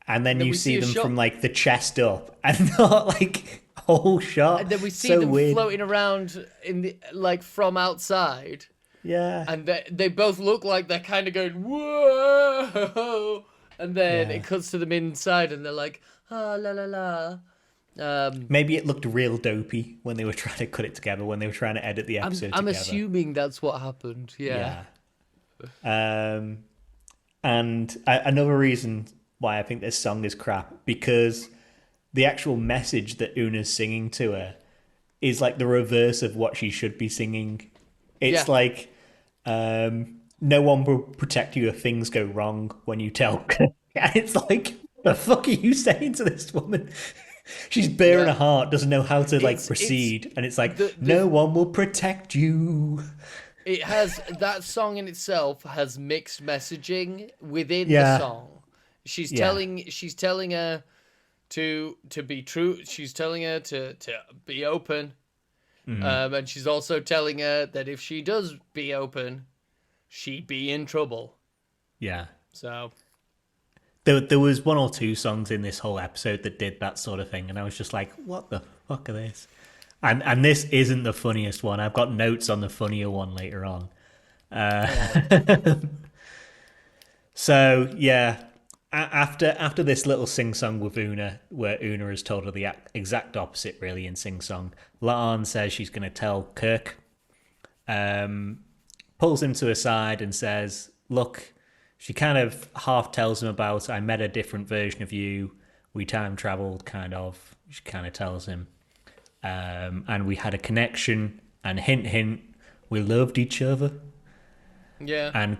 and then you see them from like the chest up, and not like whole shot. And then we see them floating around in the from outside. Yeah. And they both look like they're kind of going, whoa! And then it cuts to them inside and they're like, ah, la la la. Maybe it looked real dopey when they were trying to cut it together, when they were trying to edit the episode together. I'm assuming that's what happened, yeah. And another reason why I think this song is crap, because the actual message that Una's singing to her is like the reverse of what she should be singing. It's like, no one will protect you if things go wrong when you tell. And it's like, the fuck are you saying to this woman? She's bare in her heart, doesn't know how to proceed. And it's like, no one will protect you. It has, that song in itself has mixed messaging within the song. She's telling her to be true. She's telling her to be open. And she's also telling her that if she does be open, she'd be in trouble. Yeah. So there was one or two songs in this whole episode that did that sort of thing, and I was just like, what the fuck are this? And this isn't the funniest one. I've got notes on the funnier one later on. So yeah, after this little sing-song with Una, where Una has told her the exact opposite, really, in sing-song, La'an says she's going to tell Kirk, pulls him to her side and says, look, she kind of half tells him about, I met a different version of you, we time-traveled, kind of, she kind of tells him, and we had a connection, and hint, hint, we loved each other. Yeah. And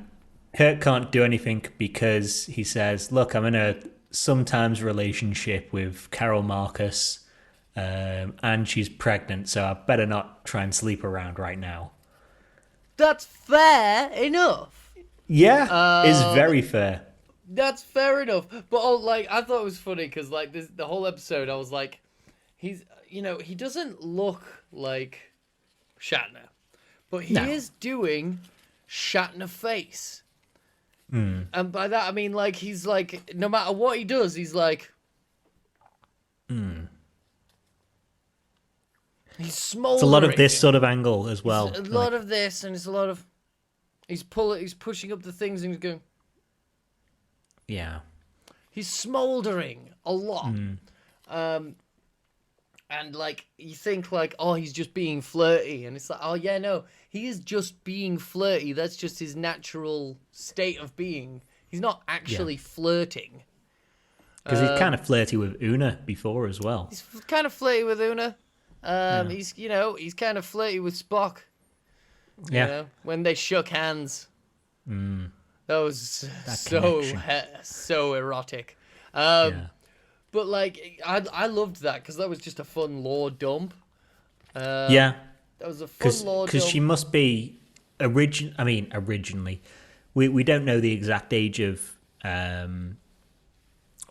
Kirk can't do anything because he says, look, I'm in a sometimes relationship with Carol Marcus. and she's pregnant, so I better not try and sleep around right now. That's fair enough. Yeah, is very fair. That's fair enough. But I thought it was funny because the whole episode, I was like, he doesn't look like Shatner, but he is doing Shatner face. And by that I mean he's no matter what he does, he's like, he's smoldering. It's a lot of this sort of angle as well. It's a lot of this, and it's a lot of he's pushing up the things, and he's going. Yeah. He's smoldering a lot. And you think oh, he's just being flirty, and it's like, oh yeah, no, he is just being flirty. That's just his natural state of being. He's not actually flirting. Because he's kind of flirty with Una before as well. He's kind of flirty with Una. He's kind of flirty with Spock. Yeah. You know, when they shook hands. That was so erotic. But I loved that because that was just a fun lore dump. That was a fun lore dump. Because she must be originally, we don't know the exact age of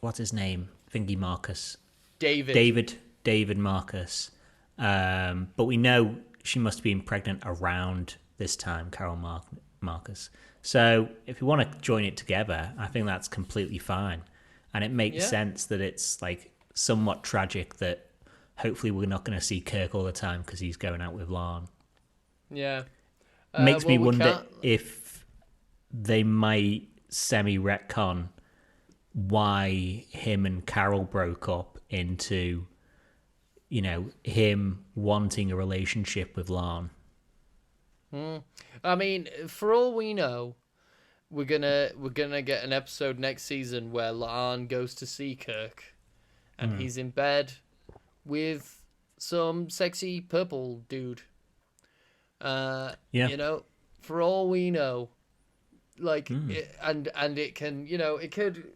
what's his name? Thingy Marcus. David Marcus. But we know she must have been pregnant around this time, Carol Marcus. So if you want to join it together, I think that's completely fine. And it makes sense that it's somewhat tragic that hopefully we're not going to see Kirk all the time because he's going out with La'an. Yeah. Makes me wonder if they might semi-retcon why him and Carol broke up into, him wanting a relationship with La'an. I mean, for all we know, we're gonna get an episode next season where La'an goes to see Kirk, and he's in bed with some sexy purple dude. For all we know, and it can, it could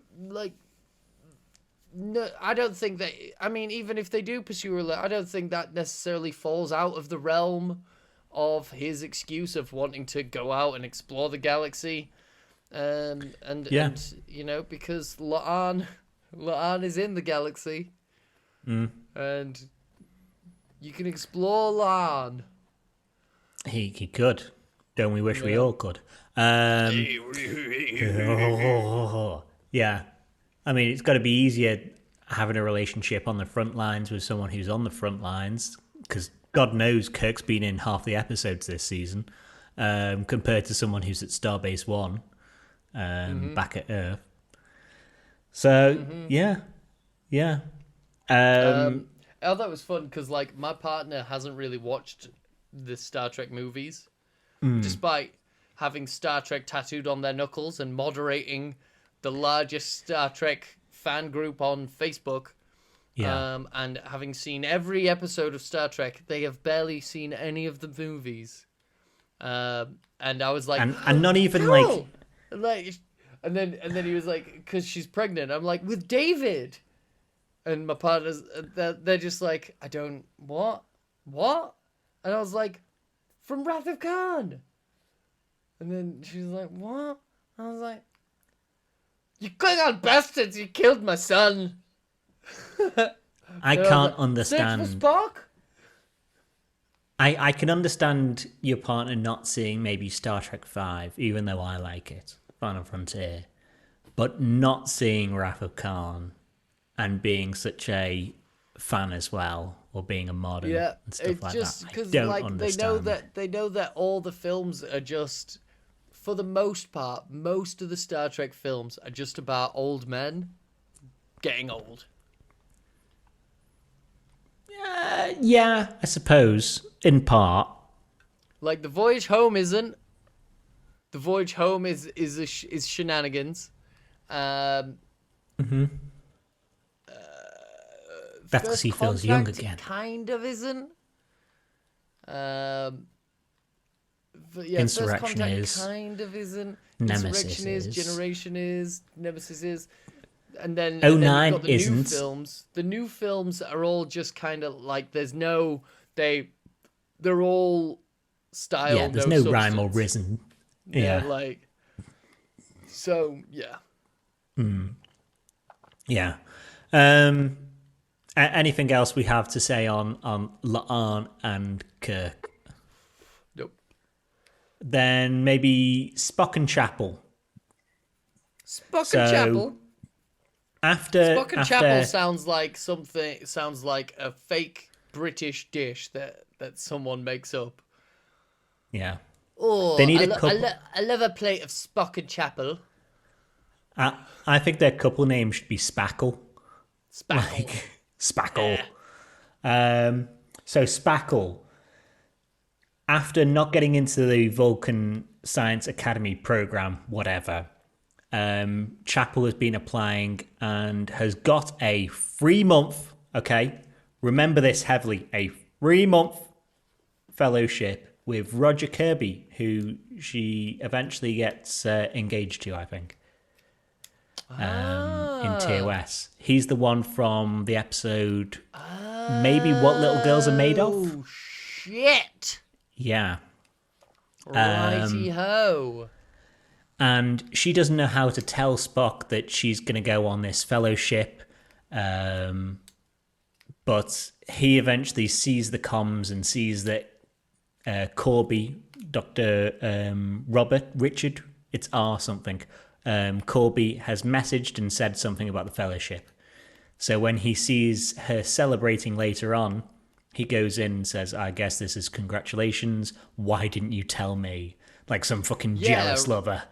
No, I don't think that. I mean, even if they do pursue a, I don't think that necessarily falls out of the realm of his excuse of wanting to go out and explore the galaxy, and because La'an is in the galaxy, and you can explore La'an. He could. Don't we wish we all could? Yeah. I mean, it's got to be easier having a relationship on the front lines with someone who's on the front lines, because God knows Kirk's been in half the episodes this season, compared to someone who's at Starbase One, back at Earth. So yeah. I thought it was fun because my partner hasn't really watched the Star Trek movies, despite having Star Trek tattooed on their knuckles and moderating the largest Star Trek fan group on Facebook, and having seen every episode of Star Trek. They have barely seen any of the movies, and I was like, and not even Carol! And then he was like, because she's pregnant. I'm like, with David, and my partners, they're just like, I don't what, and I was like, from Wrath of Khan, and then she was like, what? I was like, you Klingon bastards! You killed my son. I can't understand. Search for Spock? I can understand your partner not seeing maybe Star Trek 5, even though I like it, Final Frontier, but not seeing Wrath of Khan and being such a fan as well, or being a mod and stuff like that. I don't understand. They know that all the films are just, for the most part, most of the Star Trek films are just about old men getting old. Yeah, I suppose, in part. Like The Voyage Home isn't. The Voyage Home is shenanigans. That's because he feels young again. Kind of isn't. But yeah, Insurrection First is. Contact kind of isn't. Nemesis Insurrection is. Generation is. Nemesis is. And then, Oh and then nine you've got the isn't. new films. The new films are all just kind of like they're all style. Yeah, there's no no rhyme or substance. reason. Yeah, Yeah. like so. Yeah. Yeah. Anything else we have to say on La'an and Kirk? Nope. Then maybe Spock and Chapel. Spock and Chapel. Spock and Chapel sounds like something. Sounds like a fake British dish that someone makes up. Yeah. Oh, They need I love a plate of Spock and Chapel. I think their couple name should be Spackle. Spackle. Like, Spackle. Yeah. So Spackle, after not getting into the Vulcan Science Academy program, whatever, Chapel has been applying and has got a 3-month, okay, remember this heavily, a 3-month fellowship with Roger Kirby, who she eventually gets engaged to, I think, in TOS. He's the one from the episode, maybe What Little Girls Are Made Of? Oh, shit. Yeah. Righty-ho. And she doesn't know how to tell Spock that she's going to go on this fellowship. But he eventually sees the comms and sees that Corby, Dr. Richard, it's R something, Corby has messaged and said something about the fellowship. So when he sees her celebrating later on, he goes in and says, I guess this is congratulations. Why didn't you tell me? Like some fucking jealous lover.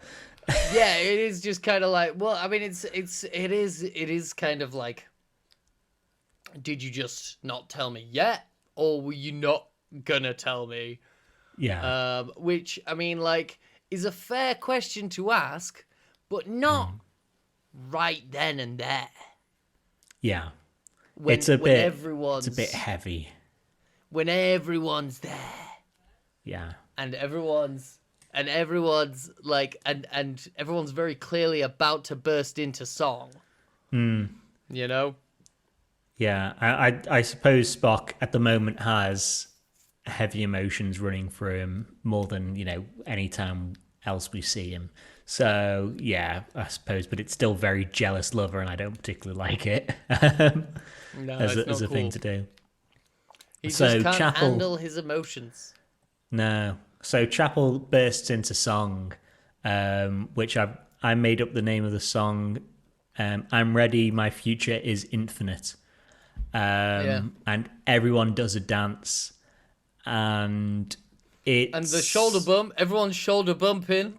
Yeah, it is just kind of like, well, I mean, it is kind of like, did you just not tell me yet? Or were you not gonna tell me? Yeah. Which, I mean, like, is a fair question to ask, but not right then and there. Yeah. When, it's a bit heavy. When everyone's there. Yeah. And everyone's like, and everyone's very clearly about to burst into song. You know? Yeah. I suppose Spock at the moment has heavy emotions running through him more than, any time else we see him. So, yeah, I suppose, but it's still very jealous lover, and I don't particularly like it No, as it's not a cool. thing to do. He just can't handle his emotions. No. So Chapel bursts into song, which I made up the name of the song. I'm ready, my future is infinite. And everyone does a dance, and the shoulder bump. Everyone's shoulder bumping.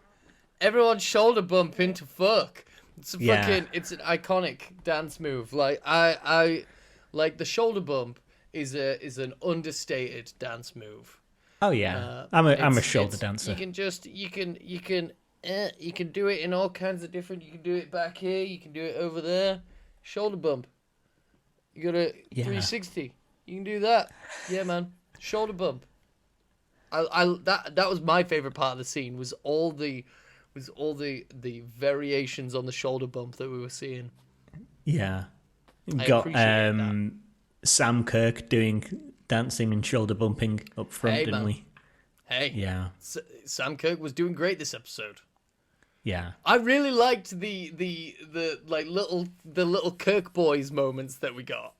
Everyone's shoulder bumping to fuck. It's it's an iconic dance move. Like I like the shoulder bump is an understated dance move. Oh yeah, I'm a shoulder dancer. You can do it in all kinds of different. You can do it back here. You can do it over there. Shoulder bump. You got a 360. You can do that. Yeah, man. Shoulder bump. That was my favorite part of the scene. Was all the variations on the shoulder bump that we were seeing. Yeah, I got appreciate that. Sam Kirk doing dancing and shoulder bumping up front, Hey, didn't man. we? Hey, Yeah, Sam Kirk was doing great this episode. yeah, I really liked the little Kirk boys moments that we got.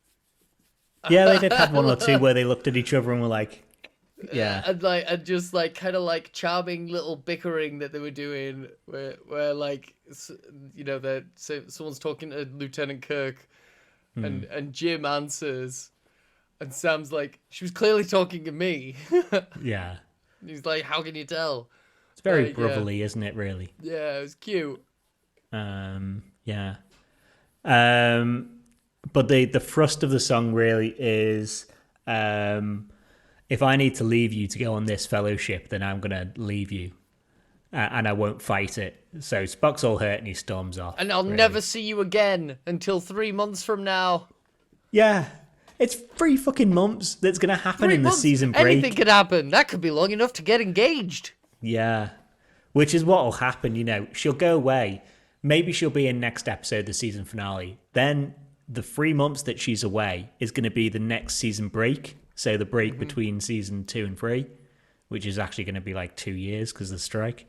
yeah. They did have one or two where they looked at each other and were like, yeah, and just kind of charming little bickering that they were doing, where someone's talking to Lieutenant Kirk, and Jim answers, and Sam's like, she was clearly talking to me. yeah. And he's like, how can you tell? It's very brotherly, isn't it? Really. Yeah, it was cute. Yeah. But the thrust of the song really is, if I need to leave you to go on this fellowship, then I'm gonna leave you, and I won't fight it. So Spock's all hurt and he storms off. And I'll never see you again until 3 months from now. Yeah. It's 3 fucking months that's gonna happen in the season break. Anything could happen. That could be long enough to get engaged. Yeah. Which is what'll happen, She'll go away. maybe she'll be in next episode, the season finale. Then the 3 months that she's away is going to be the next season break. So the break between season 2 and 3, which is actually going to be like 2 years because of the strike.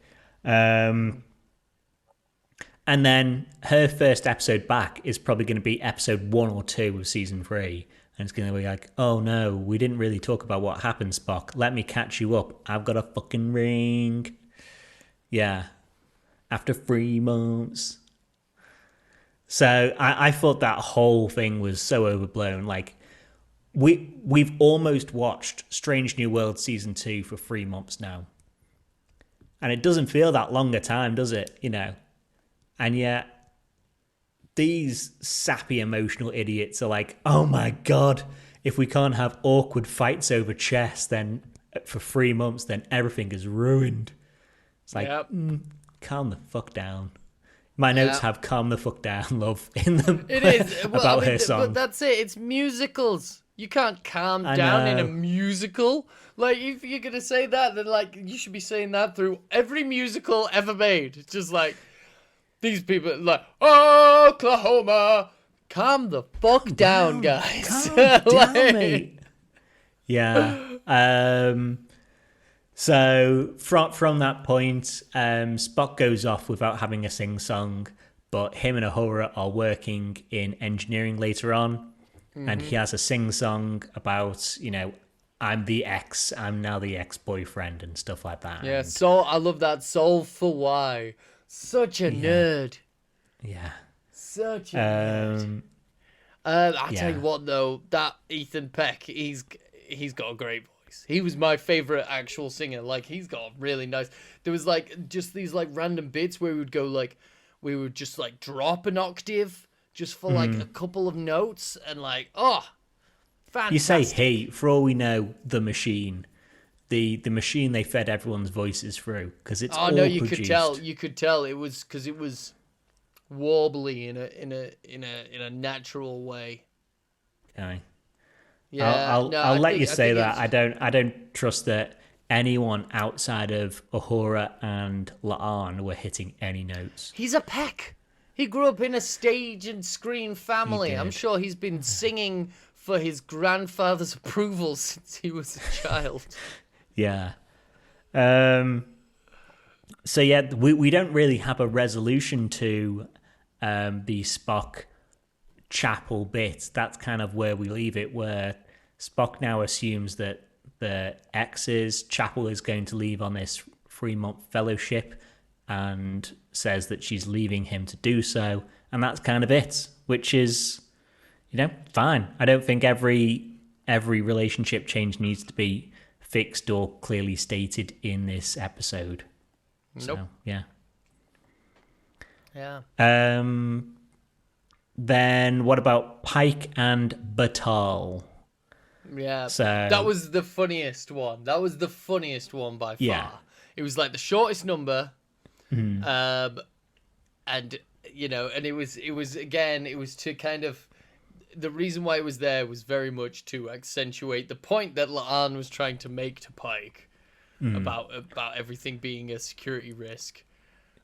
And then her first episode back is probably going to be episode 1 or 2 of season 3. And it's going to be like, oh no, we didn't really talk about what happened, Spock. Let me catch you up. I've got a fucking ring. Yeah. After 3 months. So I thought that whole thing was so overblown. Like, we've almost watched Strange New World season 2 for 3 months now. And it doesn't feel that long a time, does it? You know? And yet, these sappy emotional idiots are like, oh my God, if we can't have awkward fights over chess then for 3 months, then everything is ruined. It's like, calm the fuck down. My notes have calm the fuck down, love, in them. It is. Well, about her song. But that's it. It's musicals. You can't calm down in a musical. Like, if you're going to say that, then, like, you should be saying that through every musical ever made. It's just like, these people, like, Oklahoma, calm the fuck down, guys. Calm down, mate. Yeah. So from that point, Spock goes off without having a sing-song, but him and Uhura are working in engineering later on, and he has a sing-song about, you know, I'm now the ex-boyfriend and stuff like that. Yeah, so I love that. Soul for Why. Such a nerd. Yeah. Such a nerd. I'll tell you what, though, that Ethan Peck, he's got a great voice. He was my favorite actual singer. Like, he's got really nice. There was like just these like random bits where we would just like drop an octave just for like a couple of notes and like, oh, fantastic. You say, hey, for all we know, the machine. The machine they fed everyone's voices through, because it's all no, you produced. could tell it was because it was warbly in a natural way. Okay. Yeah, I'll let you say that. I don't trust that anyone outside of Uhura and La'an were hitting any notes. He's a Peck. He grew up in a stage and screen family. I'm sure he's been singing for his grandfather's approval since he was a child. Yeah. So yeah, we don't really have a resolution to the Spock chapel bit. That's kind of where we leave it, where Spock now assumes that the X's chapel is going to leave on this 3-month fellowship and says that she's leaving him to do so. And that's kind of it, which is, you know, fine. I don't think every relationship change needs to be fixed or clearly stated in this episode. Nope. So, yeah. Yeah. Then what about Pike and Batal? Yeah. So that was the funniest one. That was the funniest one by far. Yeah. It was like the shortest number. Mm-hmm. And you know, and it was to kind of, the reason why it was there was very much to accentuate the point that La'an was trying to make to Pike about everything being a security risk.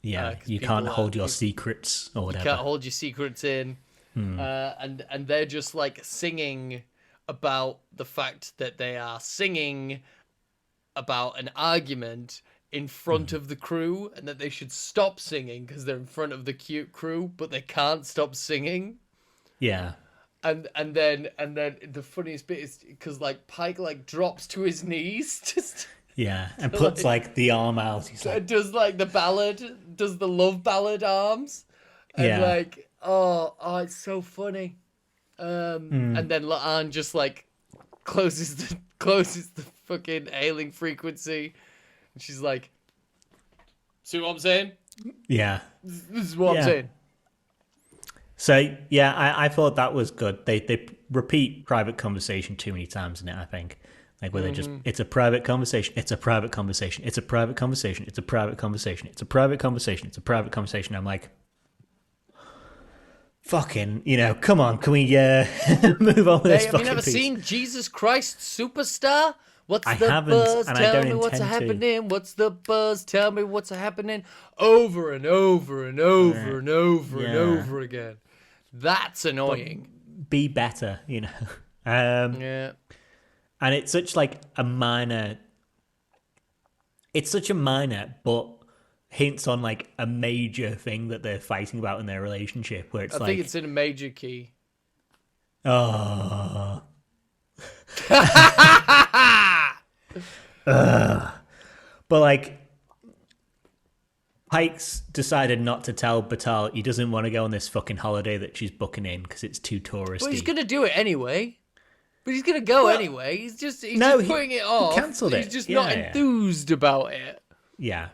Yeah, you can't hold your secrets or whatever. You can't hold your secrets in. And they're just like singing about the fact that they are singing about an argument in front of the crew, and that they should stop singing because they're in front of the cute crew, but they can't stop singing. Yeah. And then the funniest bit is because like Pike like drops to his knees just and puts like the arm out. He's like, does like the love ballad arms, and like oh it's so funny. And then La'an just like closes the fucking hailing frequency, and she's like, "See what I'm saying? Yeah, this is what I'm saying." So yeah, I thought that was good. They repeat private conversation too many times in it, I think. Like where they just, it's a private conversation, it's a private conversation, it's a private conversation, it's a private conversation, it's a private conversation, it's a private conversation. I'm like, fucking, you know, come on, can we move on with this? Have you never seen Jesus Christ Superstar? What's I the haven't, buzz? and Tell I don't me what's intend to. happening. What's the buzz? Tell me what's happening. Over and over and over and over and over again. That's annoying. But be better, you know. Yeah. And it's such like a minor. It's such a minor, but hints on like a major thing that they're fighting about in their relationship. Where it's I think it's in a major key. Oh. But like, Pike's decided not to tell Batal he doesn't want to go on this fucking holiday that she's booking in because it's too touristy. But he's gonna do it anyway. But he's gonna go anyway. He's just putting it off. He cancelled it. He's just not enthused about it. Yeah.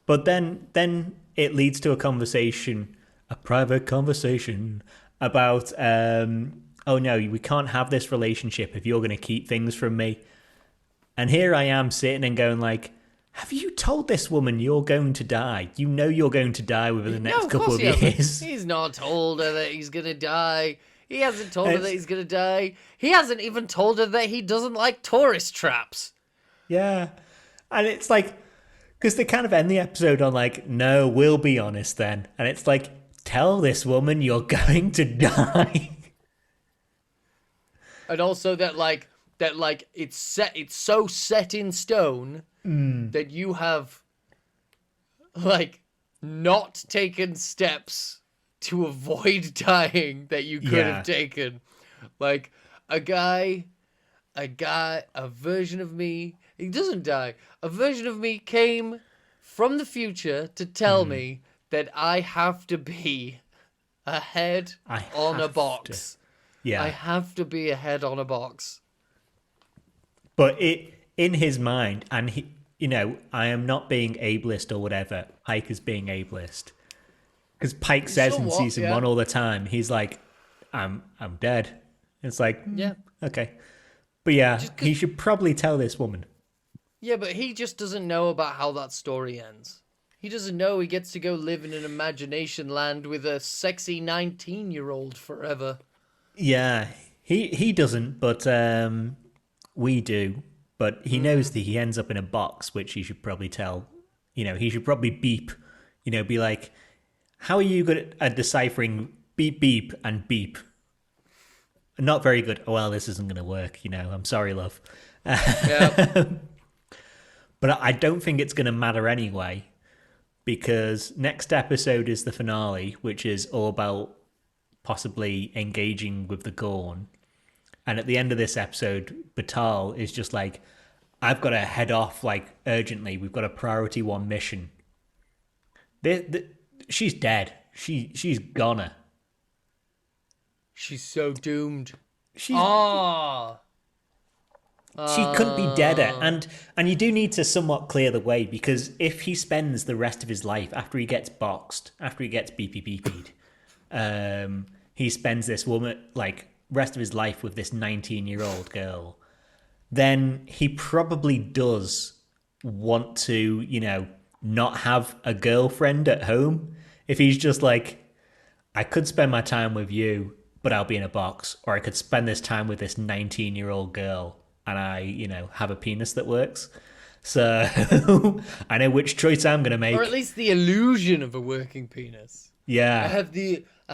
But then it leads to a conversation, a private conversation about, oh no, we can't have this relationship if you're going to keep things from me. And here I am sitting and going like, have you told this woman you're going to die? You know you're going to die within the next couple of years. He's not told her that he's going to die. He hasn't told her that he's going to die. He hasn't even told her that he doesn't like tourist traps. Yeah. And it's like, because they kind of end the episode on like, no, we'll be honest then. And it's like, tell this woman you're going to die. And also that it's so set in stone that you have like not taken steps to avoid dying that you could have taken. Like a version of me, he doesn't die. A version of me came from the future to tell me that I have to be ahead on a box. Yeah. I have to be ahead on a box. But in his mind, and he, you know, I am not being ableist or whatever. Pike is being ableist. Because Pike says in season 1 all the time, he's like, I'm dead. It's like, okay. But yeah, he should probably tell this woman. Yeah, but he just doesn't know about how that story ends. He doesn't know he gets to go live in an imagination land with a sexy 19-year-old forever. Yeah, he doesn't, but we do. But he knows that he ends up in a box, which he should probably tell. You know, he should probably beep. You know, be like, how are you good at deciphering beep, beep, and beep? Not very good. Oh, well, this isn't going to work. You know, I'm sorry, love. Yeah. But I don't think it's going to matter anyway, because next episode is the finale, which is all about possibly engaging with the Gorn. And at the end of this episode, Batal is just like, I've got to head off like urgently. We've got a priority 1 mission. She's dead. She's goner. She's so doomed. She couldn't be deader. And you do need to somewhat clear the way, because if he spends the rest of his life after he gets boxed, after he gets beeped, he spends this woman like rest of his life with this 19-year-old girl, then he probably does want to, you know, not have a girlfriend at home. If he's just like, I could spend my time with you, but I'll be in a box, or I could spend this time with this 19-year-old girl and I, you know, have a penis that works. So I know which choice I'm going to make. Or at least the illusion of a working penis. Yeah. I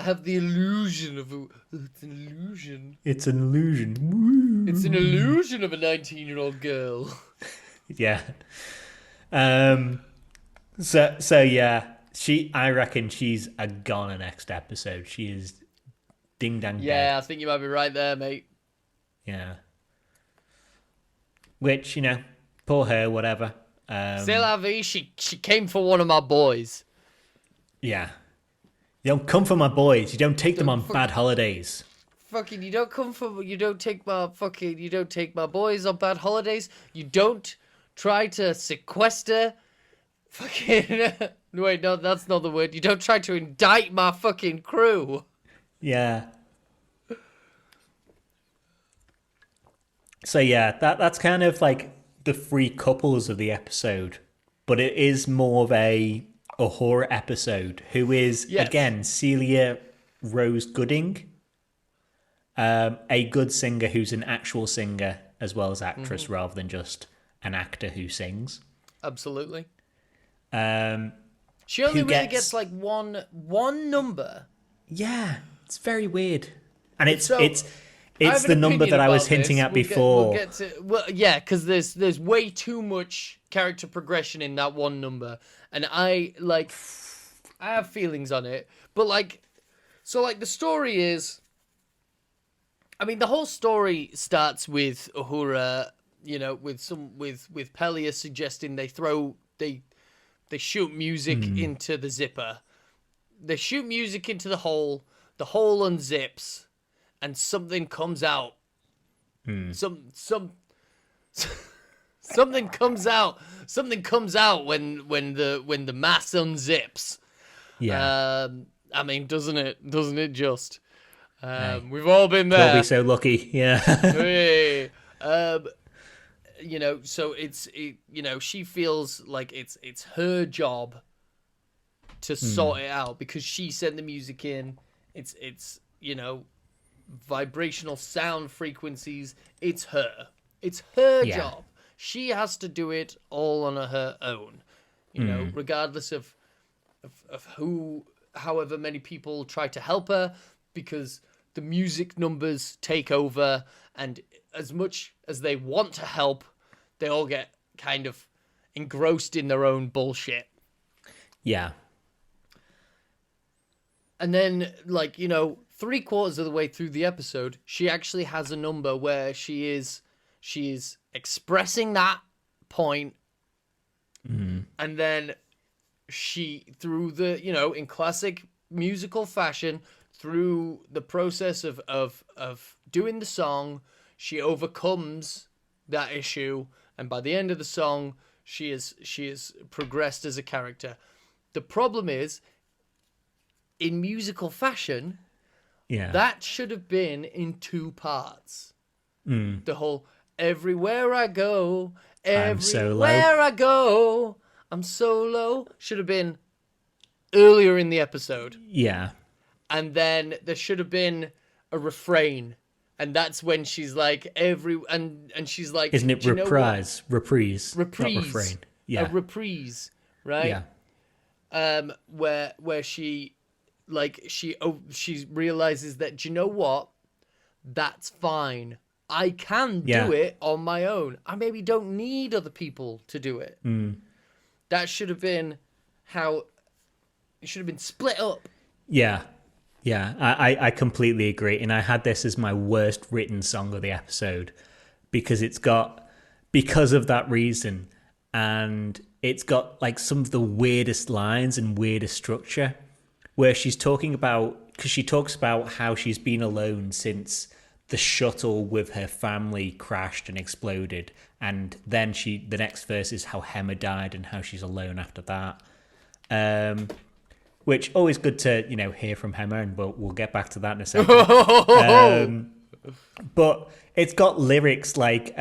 have the illusion of it's an illusion. It's an illusion. Woo. It's an illusion of a 19-year-old girl. Yeah. So yeah, I reckon she's a goner next episode. She is ding dang dead. Yeah, I think you might be right there, mate. Yeah. Which, you know, poor her, whatever. C'est la vie, she came for one of my boys. Yeah. You don't come for my boys. You don't take them on bad holidays. Fucking, you don't take my boys on bad holidays. You don't try to sequester fucking wait, no, that's not the word. You don't try to indict my fucking crew. Yeah. So yeah, that's kind of like the 3 couples of the episode, but it is more of a horror episode. Who is again Celia Rose Gooding, a good singer who's an actual singer as well as actress, rather than just an actor who sings. Absolutely. Um, She only really gets like one number. Yeah, it's very weird, and it's So, it's the number that I was hinting at before. We'll get to, well, yeah, because there's way too much character progression in that one number, and I have feelings on it, but the story is, I mean, the whole story starts with Uhura, with Pelia suggesting they shoot music into the zipper. They shoot music into the hole unzips, and something comes out. Something comes out. Something comes out when the mass unzips. Yeah. I mean, doesn't it just? We've all been there. We'll be so lucky. Yeah. Hey. So she feels like it's her job to sort it out, because she sent the music in. It's vibrational sound frequencies. It's her job. She has to do it all on her own, regardless of however many people try to help her, because the music numbers take over, and as much as they want to help, they all get kind of engrossed in their own bullshit. Yeah. And then, 3/4 of the way through the episode, she actually has a number where she is expressing that point, and then she, through the, in classic musical fashion, through the process of doing the song, she overcomes that issue, and by the end of the song, she is progressed as a character. The problem is, in musical fashion, that should have been in 2 parts. The whole everywhere I go, everywhere I go, I'm so low should have been earlier in the episode. Yeah. And then there should have been a refrain. And that's when she's like, and she's like, isn't it reprise? Reprise. Not refrain. Yeah. A reprise, right? Yeah. Where she realizes that, do you know what? That's fine. I can do it on my own. I maybe don't need other people to do it. That should have been how it should have been split up. Yeah. Yeah, I completely agree. And I had this as my worst written song of the episode, because because of that reason. And it's got like some of the weirdest lines and weirdest structure, where she's talking about, because she talks about how she's been alone since the shuttle with her family crashed and exploded. And then the next verse is how Hema died and how she's alone after that. Which always good to, hear from Hema, and we'll get back to that in a second. But it's got lyrics like,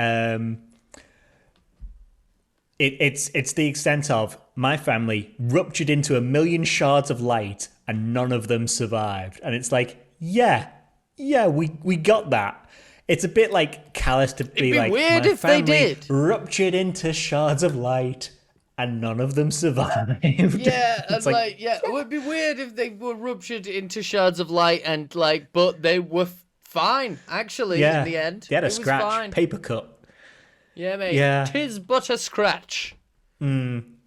it's the extent of, my family ruptured into 1,000,000 shards of light and none of them survived. And it's like, yeah, we got that. It's a bit like callous to be like, weird my if they family did. ruptured into shards of light and none of them survived. Yeah, and it would be weird if they were ruptured into shards of light and but they were fine, actually, in the end. They had a scratch, fine. Paper cut. Yeah, mate. Yeah. 'Tis but a scratch. And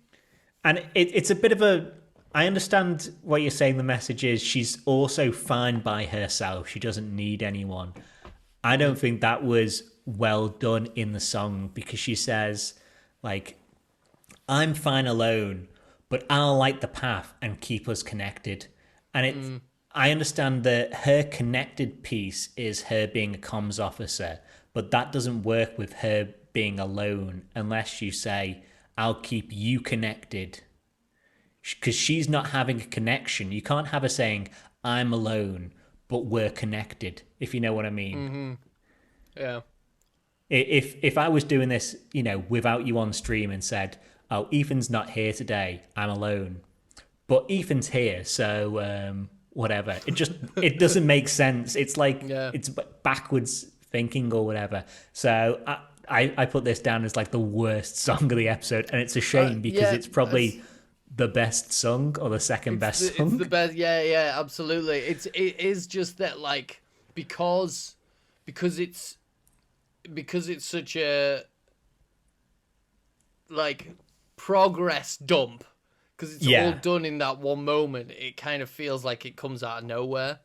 it's a bit of a, I understand what you're saying the message is, she's also fine by herself. She doesn't need anyone. I don't think that was well done in the song, because she says, I'm fine alone, but I'll light the path and keep us connected. And I understand that her connected piece is her being a comms officer, but that doesn't work with her being alone unless you say, I'll keep you connected. Because she's not having a connection. You can't have her saying, I'm alone, but we're connected, if you know what I mean. Mm-hmm. Yeah. If I was doing this, without you on stream and said, oh, Ethan's not here today, I'm alone. But Ethan's here, so whatever. It doesn't make sense. It's like it's backwards thinking or whatever. So I put this down as like the worst song of the episode, and it's a shame because it's probably the best song or the second best song. It's the best. Yeah, absolutely. It is just that, like, because it's such a, like, progress dump, because it's all done in that one moment. It kind of feels like it comes out of nowhere.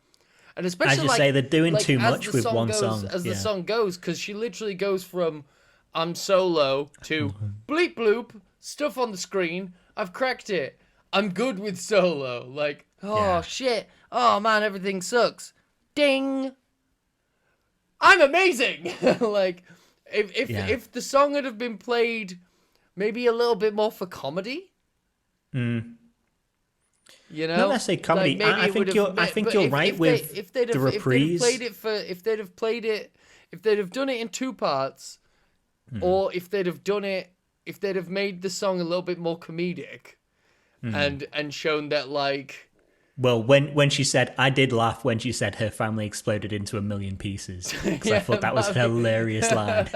And especially, as you say, they're doing too much with one song. As the song goes, because she literally goes from "I'm solo" to "bleep bloop," stuff on the screen. I've cracked it. I'm good with solo. Like, shit. Oh man, everything sucks. Ding. I'm amazing. Like, if the song had have been played, maybe a little bit more for comedy. You know, not necessarily comedy. Like, I think you're right with the reprise. If they'd have done it in two parts, or if they'd have made the song a little bit more comedic, and shown that, like. Well, when she said, I did laugh when she said her family exploded into a million pieces, because I thought that was an hilarious line.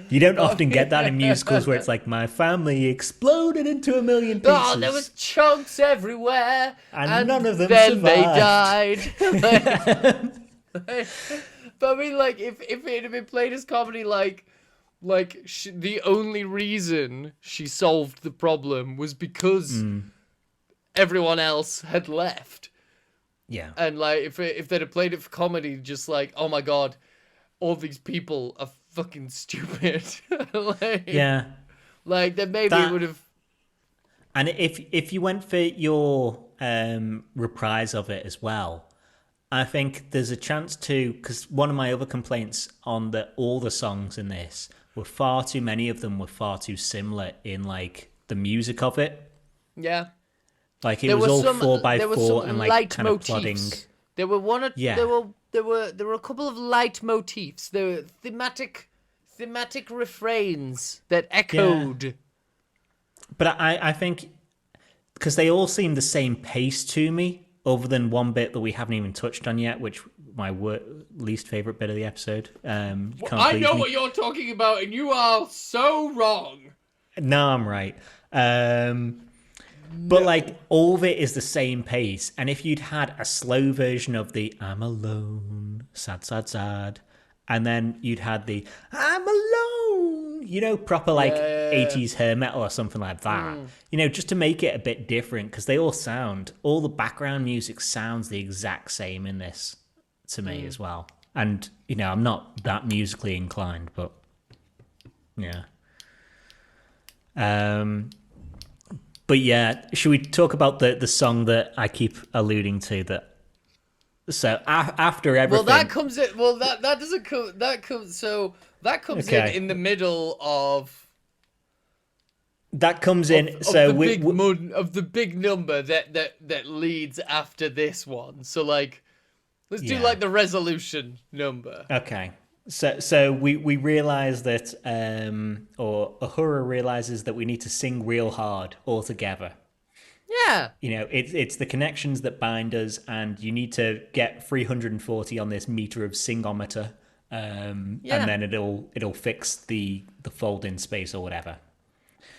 You don't often get that in musicals where it's like, my family exploded into a million pieces. Oh, there was chunks everywhere, and none of them then survived. They died. But I mean, like, if it had been played as comedy, like the only reason she solved the problem was because everyone else had left. Yeah. And, like, if they'd have played it for comedy, just like, oh my god, all these people are fucking stupid. Like, yeah. Like, then maybe it would have. And if you went for your reprise of it as well, I think there's a chance to, because one of my other complaints on all the songs in this were far too many of them were far too similar in, like, the music of it. Yeah. Like, it was all 4x4 and, like, kind of plodding. There were there were a couple of light motifs. There were thematic refrains that echoed. Yeah. But I think because they all seem the same pace to me, other than one bit that we haven't even touched on yet, which my least favorite bit of the episode. I know what you're talking about, and you are so wrong. No, I'm right. But, like, all of it is the same pace. And if you'd had a slow version of the I'm alone, sad, sad, sad, and then you'd had the I'm alone, you know, proper, like, 80s hair metal or something like that, you know, just to make it a bit different, because all the background music sounds the exact same in this to me as well. And, you know, I'm not that musically inclined, but yeah. But yeah, should we talk about the song that I keep alluding to? So after everything, that comes in in the middle of. That comes in of the big number that leads after this one. So, like, let's do, like, the resolution number. Okay. So we realize that, or Uhura realizes that we need to sing real hard all together. Yeah. You know, it's the connections that bind us, and you need to get 340 on this meter of singometer, and then it'll fix the fold in space or whatever.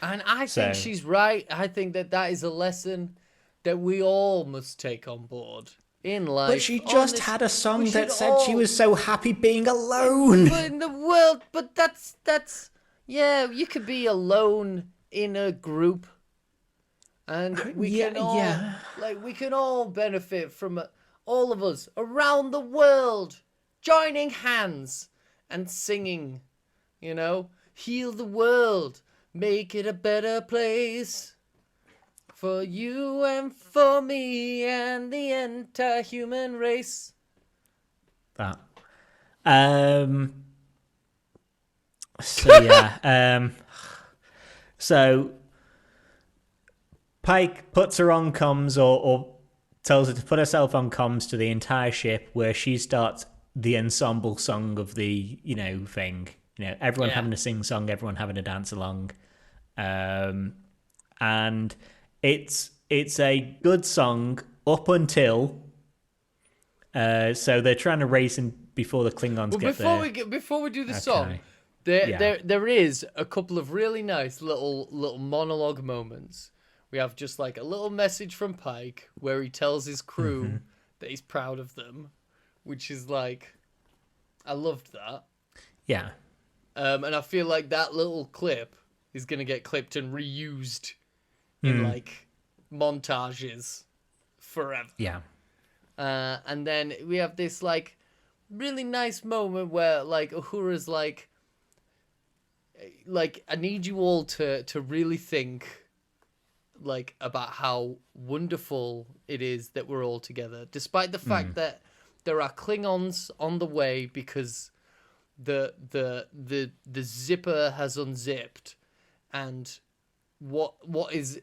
And I think she's right. I think that is a lesson that we all must take on board. In life. But she just had a song that said she was so happy being alone. But in the world, but that's you could be alone in a group, and we can all benefit from all of us around the world joining hands and singing. You know, heal the world, make it a better place. For you and for me and the entire human race. That. So yeah. So Pike puts her on comms or tells her to put herself on comms to the entire ship, where she starts the ensemble song of the, you know, thing. You know, everyone having a sing song, everyone having a dance along. And it's a good song up until so they're trying to race and before the Klingons Well, get there. before we do the song, there is a couple of really nice little monologue moments. We have just like a little message from Pike where he tells his crew that he's proud of them, which is like, I loved that. Yeah. And I feel like that little clip is gonna get clipped and reused in like montages forever. Yeah. And then we have this like really nice moment where like Uhura's like I need you all to really think like about how wonderful it is that we're all together, despite the fact that there are Klingons on the way because the zipper has unzipped, and what is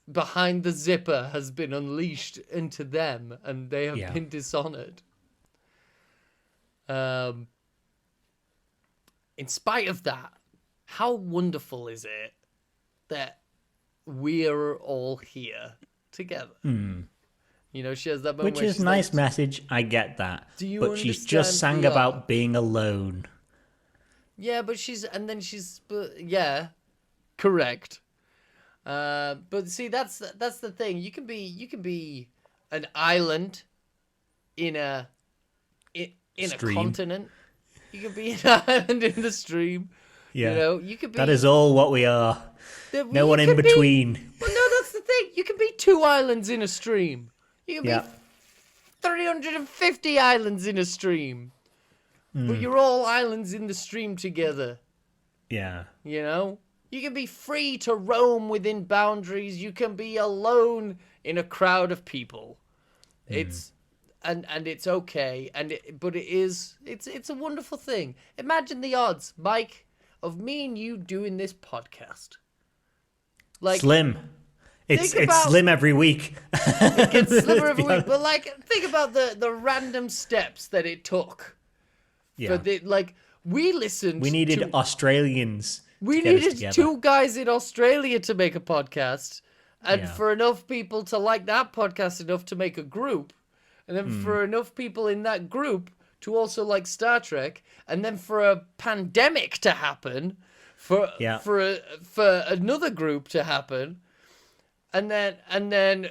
behind the zipper has been unleashed into them, and they have been dishonored. In spite of that, how wonderful is it that we're all here together? You know, she has that moment which where is she's nice like, message. I get that. Do you but she's understand just sang the about art? being alone. Yeah, but yeah, correct. But see, that's the thing. You can be an island in a Stream. continent. You can be an island in the stream. Yeah. You know, you could be. That is all what we are. No you one in could be- between. Well, no, that's the thing. You can be 2 islands in a stream. You can be 350 islands in a stream. But you're all islands in the stream together. Yeah. You know? You can be free to roam within boundaries. You can be alone in a crowd of people. It's and it's okay. But it's a wonderful thing. Imagine the odds, Mike, of me and you doing this podcast. Like Slim. It's slim every week. It gets slimmer every week. But like, think about the random steps that it took. Yeah. We listened. We needed Australians. We to get us needed together. 2 guys in Australia to make a podcast, and for enough people to like that podcast enough to make a group, and then for enough people in that group to also like Star Trek, and then for a pandemic to happen, for another group to happen, and then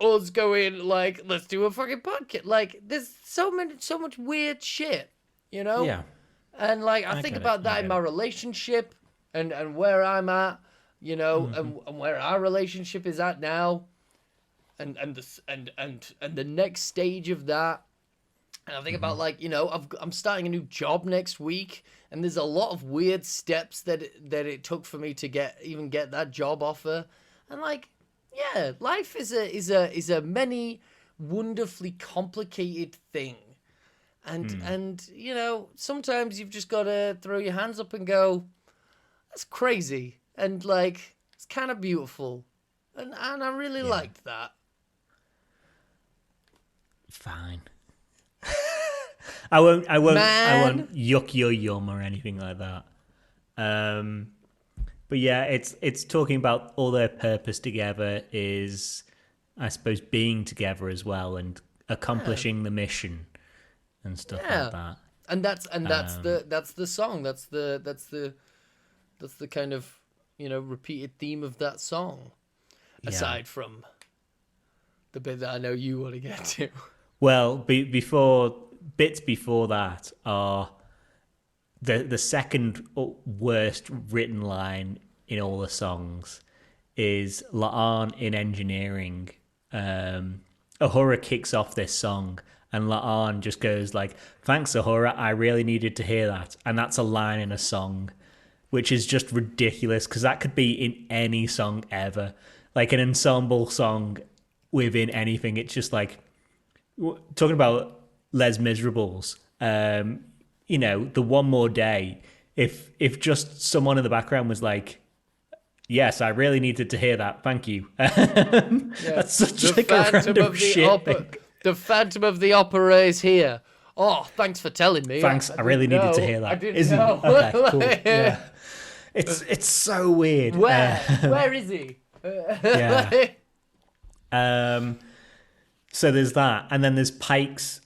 us going like, let's do a fucking podcast. Like, there's so much weird shit, you know? Yeah. And like, I think about that in my relationship and where I'm at, you know, and where our relationship is at now, and the next stage of that. And I think about like, you know, I'm starting a new job next week, and there's a lot of weird steps that it took for me to get that job offer. And like, yeah, life is a many wonderfully complicated thing. And you know, sometimes you've just got to throw your hands up and go, that's crazy, and like, it's kind of beautiful, and I really liked that. Fine. I won't yuck your yum or anything like that. But yeah, it's talking about all their purpose together is, I suppose, being together as well and accomplishing the mission and stuff like that. And that's the song. That's the kind of, you know, repeated theme of that song. Aside from the bit that I know you want to get to. Well, bits before that are the second worst written line in all the songs is La'an in engineering. Uhura kicks off this song, and La'an just goes like, "Thanks, Uhura, I really needed to hear that." And that's a line in a song, which is just ridiculous, because that could be in any song ever. Like an ensemble song within anything. It's just like, talking about Les Miserables, you know, the One More Day, if just someone in the background was like, "Yes, I really needed to hear that, thank you." That's such like a random shit thing. The Phantom of the Opera is here. Oh, thanks for telling me. Thanks, I really needed to hear that. I didn't know. Okay, cool. Yeah. It's so weird. Where is he? Yeah. So there's that, and then there's Pike's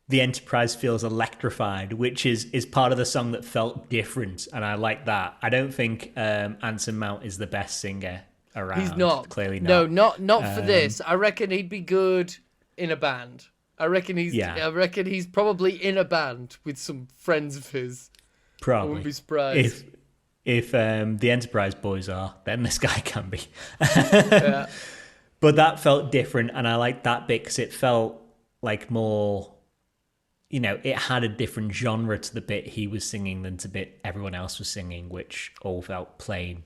the Enterprise feels electrified, which is part of the song that felt different, and I like that. I don't think Anson Mount is the best singer around. He's not. Clearly No, not. not for this. I reckon he'd be good in a band. I reckon he's probably in a band with some friends of his. Probably. I wouldn't be surprised. If the Enterprise boys are, then this guy can be. Yeah. But that felt different, and I liked that bit because it felt like more, it had a different genre to the bit he was singing than to the bit everyone else was singing, which all felt plain.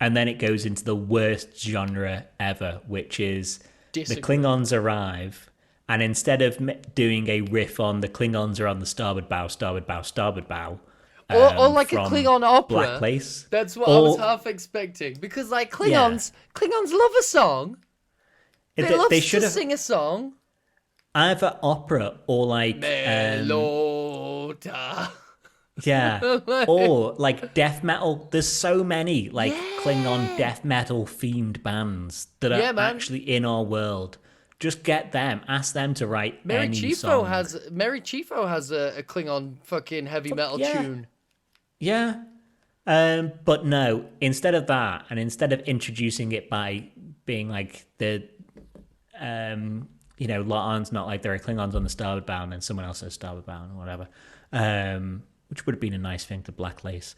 And then it goes into the worst genre ever, which is the Klingons arrive, and instead of doing a riff on the Klingons are on the starboard bow, starboard bow, starboard bow, or like a Klingon opera. Black Place. That's what I was half expecting. Because like Klingons love a song. They should have sing a song. Either opera or like Melota. Yeah. Or like death metal. There's so many like Klingon death metal themed bands that are actually in our world. Just get them. Ask them to write any song. Mary Chiefo has a Klingon fucking heavy metal tune. Yeah. But no, instead of that, and instead of introducing it by being like the Lotan's not like there are Klingons on the starboard bow and then someone else says starboard bow or whatever, which would have been a nice thing to Blacklace.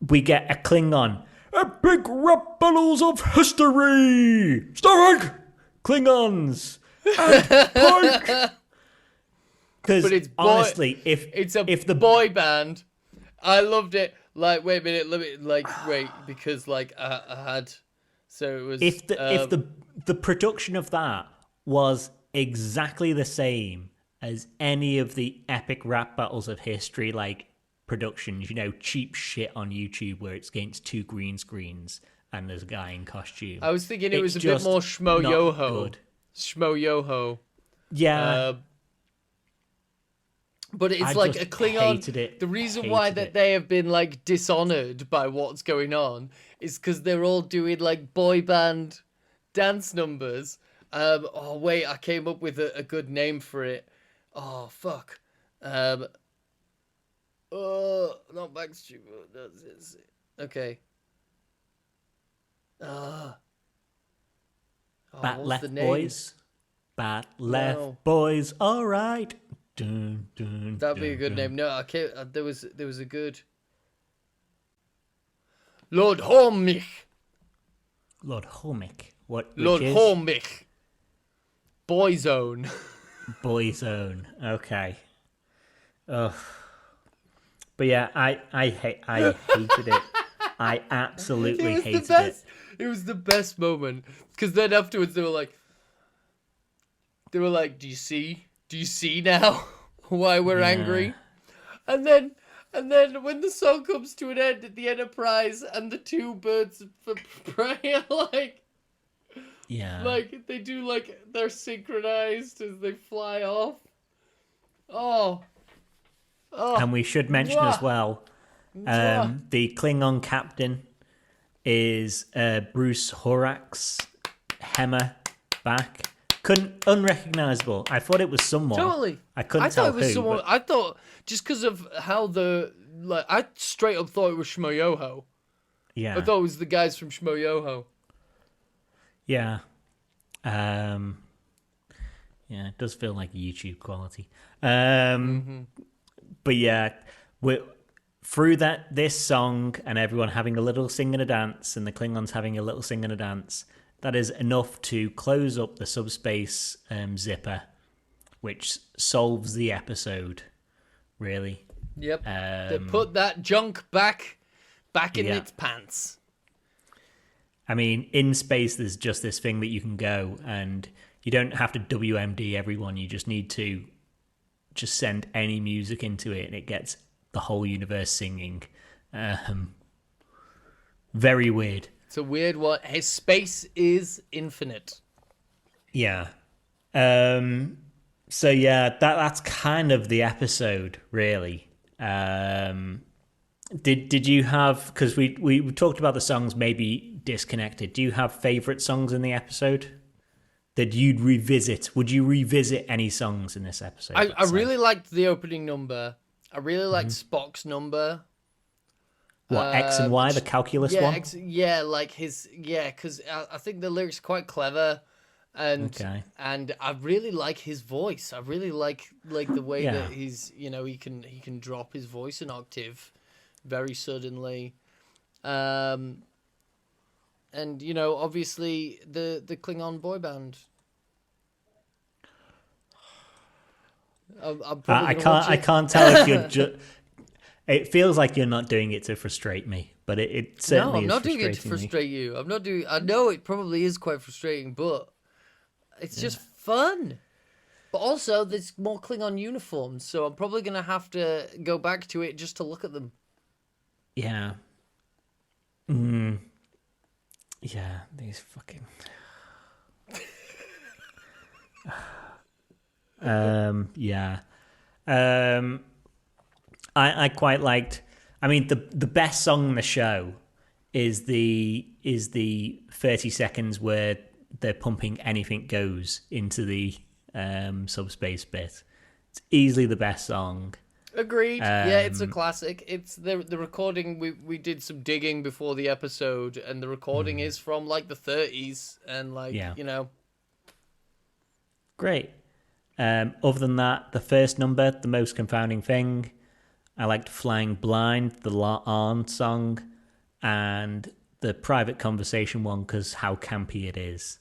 We get a Klingon, epic rap battles of history, starring Klingons and Pike. Because honestly, if the boy band, I loved it. Like, wait a minute, because like I had, so it was if the production of that was exactly the same as any of the epic rap battles of history, like productions, cheap shit on YouTube where it's against two green screens and there's a guy in costume. I was thinking it was a bit more Shmo Yoho. Shmo Yoho. Yeah. But it's like a Klingon. The reason why that they have been like dishonored by what's going on is because they're all doing like boy band dance numbers. Oh wait, I came up with a good name for it. Oh fuck. Not Backstreet. Okay. Bat Left Boys. Bat Left Boys. All right. Dun, dun, that'd be a good name. No, I can't. There was a good Lord Hormich. Lord Hormich. What? Lord Hormich. Boyzone. Boyzone. Okay. Ugh. But yeah, I hated it. I absolutely hated it. It was the best moment because then afterwards they were like, "Do you see? Do you see now why we're angry?" And then when the song comes to an end at the Enterprise and the two birds of prey are like they do like they're synchronized as they fly off. Oh. And we should mention as well, the Klingon captain is Bruce Horak's Hemmer back. Unrecognizable. I thought it was someone. Totally. I couldn't tell who. Someone. I thought just because of how I straight up thought it was Shmo Yoho. Yeah. I thought it was the guys from Shmo Yoho. Yeah. Yeah, it does feel like YouTube quality. But yeah, we're through this song and everyone having a little sing and a dance and the Klingons having a little sing and a dance. That is enough to close up the subspace zipper, which solves the episode, really. Yep. They put that junk back in its pants. I mean, in space, there's just this thing that you can go, and you don't have to WMD everyone. You just need to just send any music into it, and it gets the whole universe singing. Very weird. It's a weird one. His space is infinite. Yeah. So yeah, that's kind of the episode, really. Did you have, because we talked about the songs maybe disconnected. Do you have favorite songs in the episode? that you'd revisit? Would you revisit any songs in this episode? I really liked the opening number. I really liked Spock's number. What, X and Y, the calculus one? Because I think the lyrics are quite clever, and I really like his voice. I really like the way that he's, he can drop his voice an octave very suddenly, and obviously the Klingon boy band. I can't tell if you're. It feels like you're not doing it to frustrate me, but it certainly is. No, I'm not doing it to frustrate you. I'm not doing. I know it probably is quite frustrating, but it's just fun. But also, there's more Klingon uniforms, so I'm probably gonna have to go back to it just to look at them. Yeah. Yeah, these fucking. Yeah. I quite liked. I mean, the best song in the show is the 30 seconds where they're pumping "Anything Goes" into the subspace bit. It's easily the best song. Agreed. Yeah, it's a classic. It's the recording. We did some digging before the episode, and the recording is from like the 30s, and Great. Other than that, the first number, the most confounding thing. I liked Flying Blind, the La Arn song, and the Private Conversation one because how campy it is.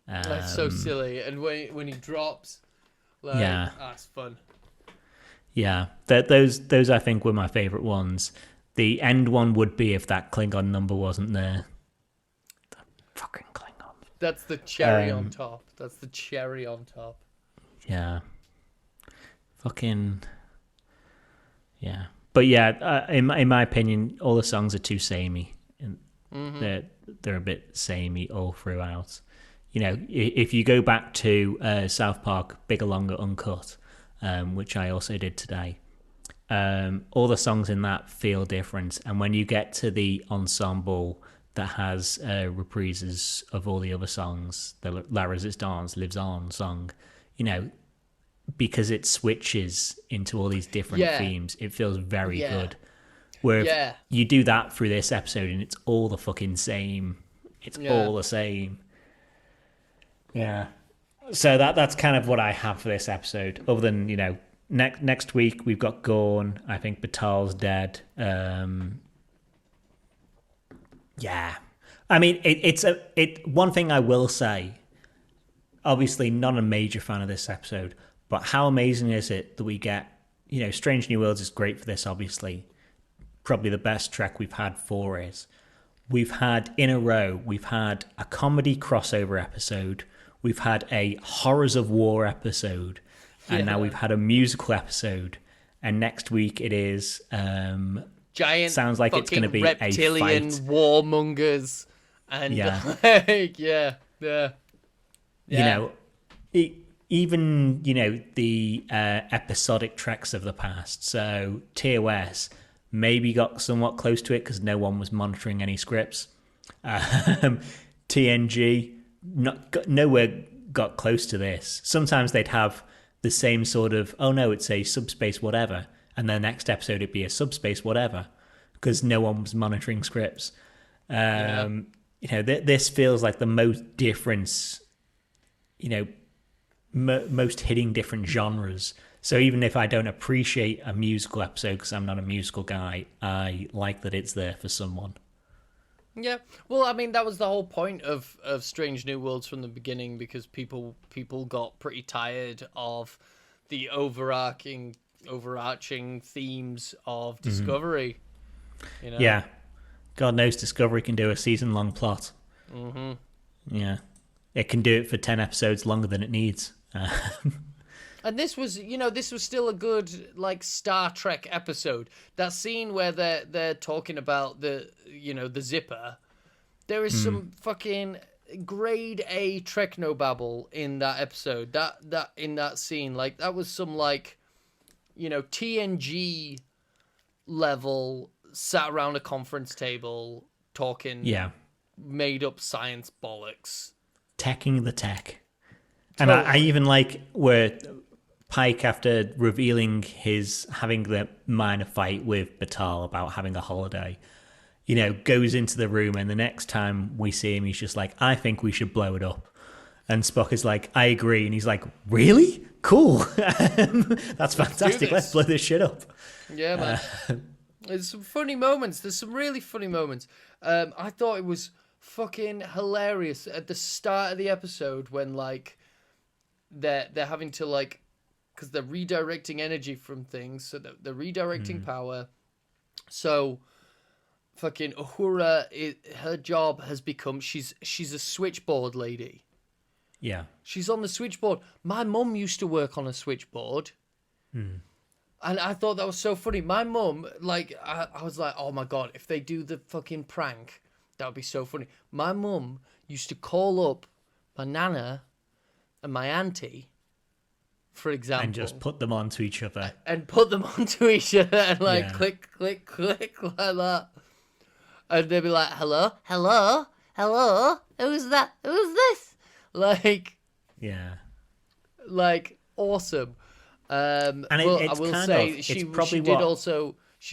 That's so silly. And when he drops, it's fun. Yeah, those I think were my favourite ones. The end one would be if that Klingon number wasn't there. The fucking Klingon. That's the cherry on top. That's the cherry on top. Yeah. Fucking... Yeah, but in my opinion, all the songs are too samey, and they're a bit samey all throughout. If you go back to South Park, Bigger, Longer, Uncut, which I also did today, all the songs in that feel different, and when you get to the ensemble that has reprises of all the other songs, the La Resistance Lives On song, because it switches into all these different themes, it feels very good. Where if you do that through this episode and it's all the fucking same. It's all the same. Yeah. So that's kind of what I have for this episode. Other than, next week we've got Gorn. I think Batal's dead. Yeah. I mean, it's one thing I will say, obviously not a major fan of this episode, but how amazing is it that we get, Strange New Worlds is great for this, obviously. Probably the best Trek we've had for it. We've had, in a row, we've had a comedy crossover episode. We've had a Horrors of War episode. And now we've had a musical episode. And next week it is... giant sounds like it's going to be reptilian a fight. Warmongers. And Even, the episodic Treks of the past. So TOS maybe got somewhat close to it because no one was monitoring any scripts. TNG, nowhere got close to this. Sometimes they'd have the same sort of, oh no, it's a subspace whatever. And the next episode it'd be a subspace whatever because no one was monitoring scripts. This feels like the most difference, most hitting different genres. So even if I don't appreciate a musical episode because I'm not a musical guy, I like that it's there for someone. Yeah, well, I mean, that was the whole point of Strange New Worlds from the beginning because people got pretty tired of the overarching themes of Discovery. Yeah, God knows Discovery can do a season-long plot. Yeah, it can do it for 10 episodes longer than it needs. And this was still a good Star Trek episode. That scene where they're talking about the zipper. There is some fucking grade A Treknobabble in that episode. That in that scene, that was some TNG level sat around a conference table talking. Yeah. Made up science bollocks. Teching the tech. And I even like where Pike, after revealing his having the minor fight with Batal about having a holiday, goes into the room, and the next time we see him, he's just like, I think we should blow it up. And Spock is like, I agree. And he's like, really? Cool. That's fantastic. Let's blow this shit up. Yeah, man. There's some funny moments. There's some really funny moments. I thought it was fucking hilarious at the start of the episode when, like, they're having to, like, because they're redirecting energy from things, so they're redirecting power. So fucking Uhura, her job has become, she's a switchboard lady. Yeah. She's on the switchboard. My mum used to work on a switchboard. And I thought that was so funny. My mum, like, I was like, oh my God, if they do the fucking prank, that would be so funny. My mum used to call up my nana and my auntie, for example. And just put them onto each other. And put them onto each other and, like, click, click, click, like that. And they'd be like, hello, hello, hello, who's that? Who's this? Like, yeah, like awesome. And I will say she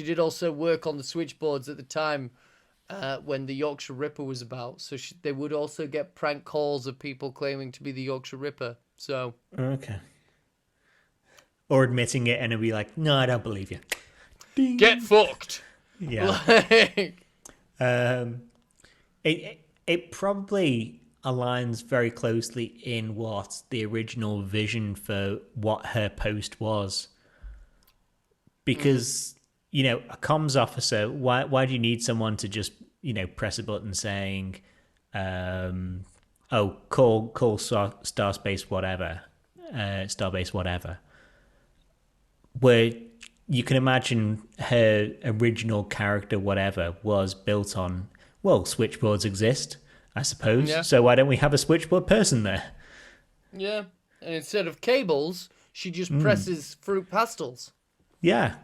did also work on the switchboards at the time when the Yorkshire Ripper was about. So they would also get prank calls of people claiming to be the Yorkshire Ripper. So okay, or admitting it, and it'd be like, no, I don't believe you. Ding. Get fucked. Yeah. It probably aligns very closely in what the original vision for what her post was. Because, a comms officer, why do you need someone to just, press a button saying, call Starbase whatever, Starbase whatever. Where you can imagine her original character whatever was built on, well, switchboards exist, I suppose. Yeah. So why don't we have a switchboard person there? Yeah. And instead of cables, she just presses fruit pastels. Yeah.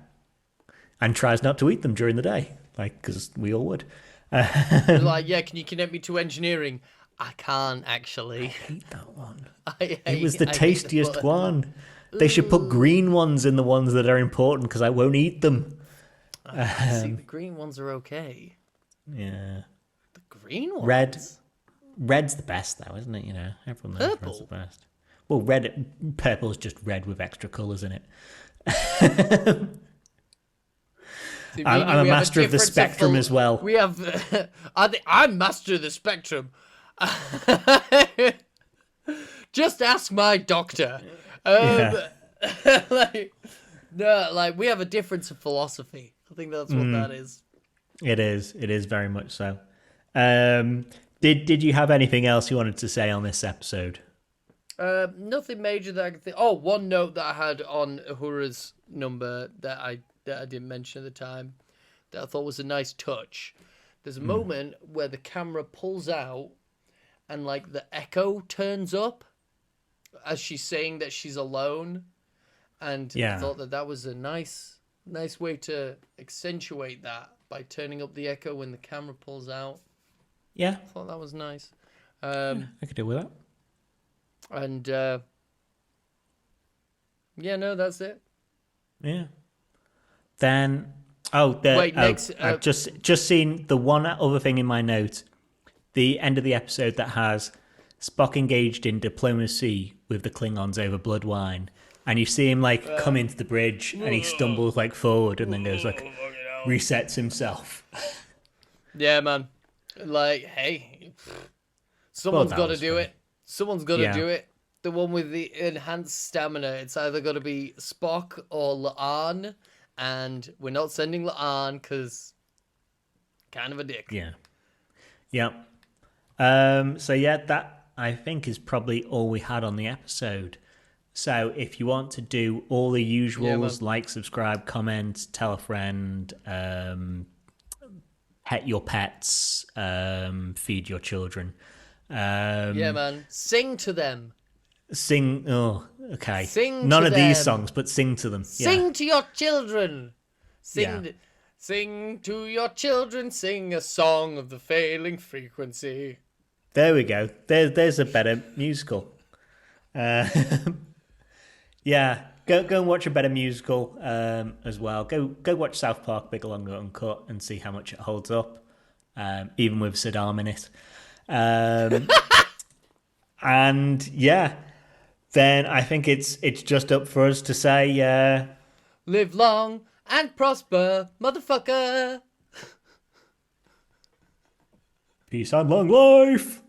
And tries not to eat them during the day. Like, because we all would. Like, yeah, can you connect me to engineering? I can't, actually. I hate that one. It was the tastiest one. They should put green ones in the ones that are important, because I won't eat them. See, the green ones are okay. Yeah. The green ones? Red's the best, though, isn't it? Everyone knows red's the best. Well, purple is just red with extra colours in it. I'm a master of the spectrum as well. We have. I'm master of the spectrum. Just ask my doctor. We have a difference of philosophy. I think that's what that is. It is. It is very much so. Did you have anything else you wanted to say on this episode? Nothing major that I could think. Oh, one note that I had on Uhura's number that I didn't mention at the time that I thought was a nice touch. There's a moment where the camera pulls out and, like, the echo turns up as she's saying that she's alone, and I thought that was a nice way to accentuate that by turning up the echo when the camera pulls out. Yeah. I thought that was nice. I could deal with that. And, that's it. Yeah. Then, I've just seen the one other thing in my note. The end of the episode that has Spock engaged in diplomacy with the Klingons over blood wine. And you see him, like, come into the bridge, and he stumbles, like, forward and then goes, like, resets himself. Yeah, man. Like, hey, someone's got to do it. Someone's got to do it. The one with the enhanced stamina. It's either got to be Spock or La'an, and we're not sending La'an because kind of a dick. Yeah. Yep. So yeah, that I think is probably all we had on the episode. So if you want to do all the usuals, like, subscribe, comment, tell a friend, pet your pets, feed your children. Yeah, man. Sing to them. Sing. Oh, okay. Sing None to of them. these songs, but sing to them. Sing to your children. Sing to your children. Sing a song of the failing frequency. There we go. There's a better musical. Uh, yeah, go and watch a better musical as well. Go watch South Park: Big Longer Uncut and see how much it holds up, even with Saddam in it. And yeah, then I think it's just up for us to say, Live long and prosper, motherfucker. peace and long life.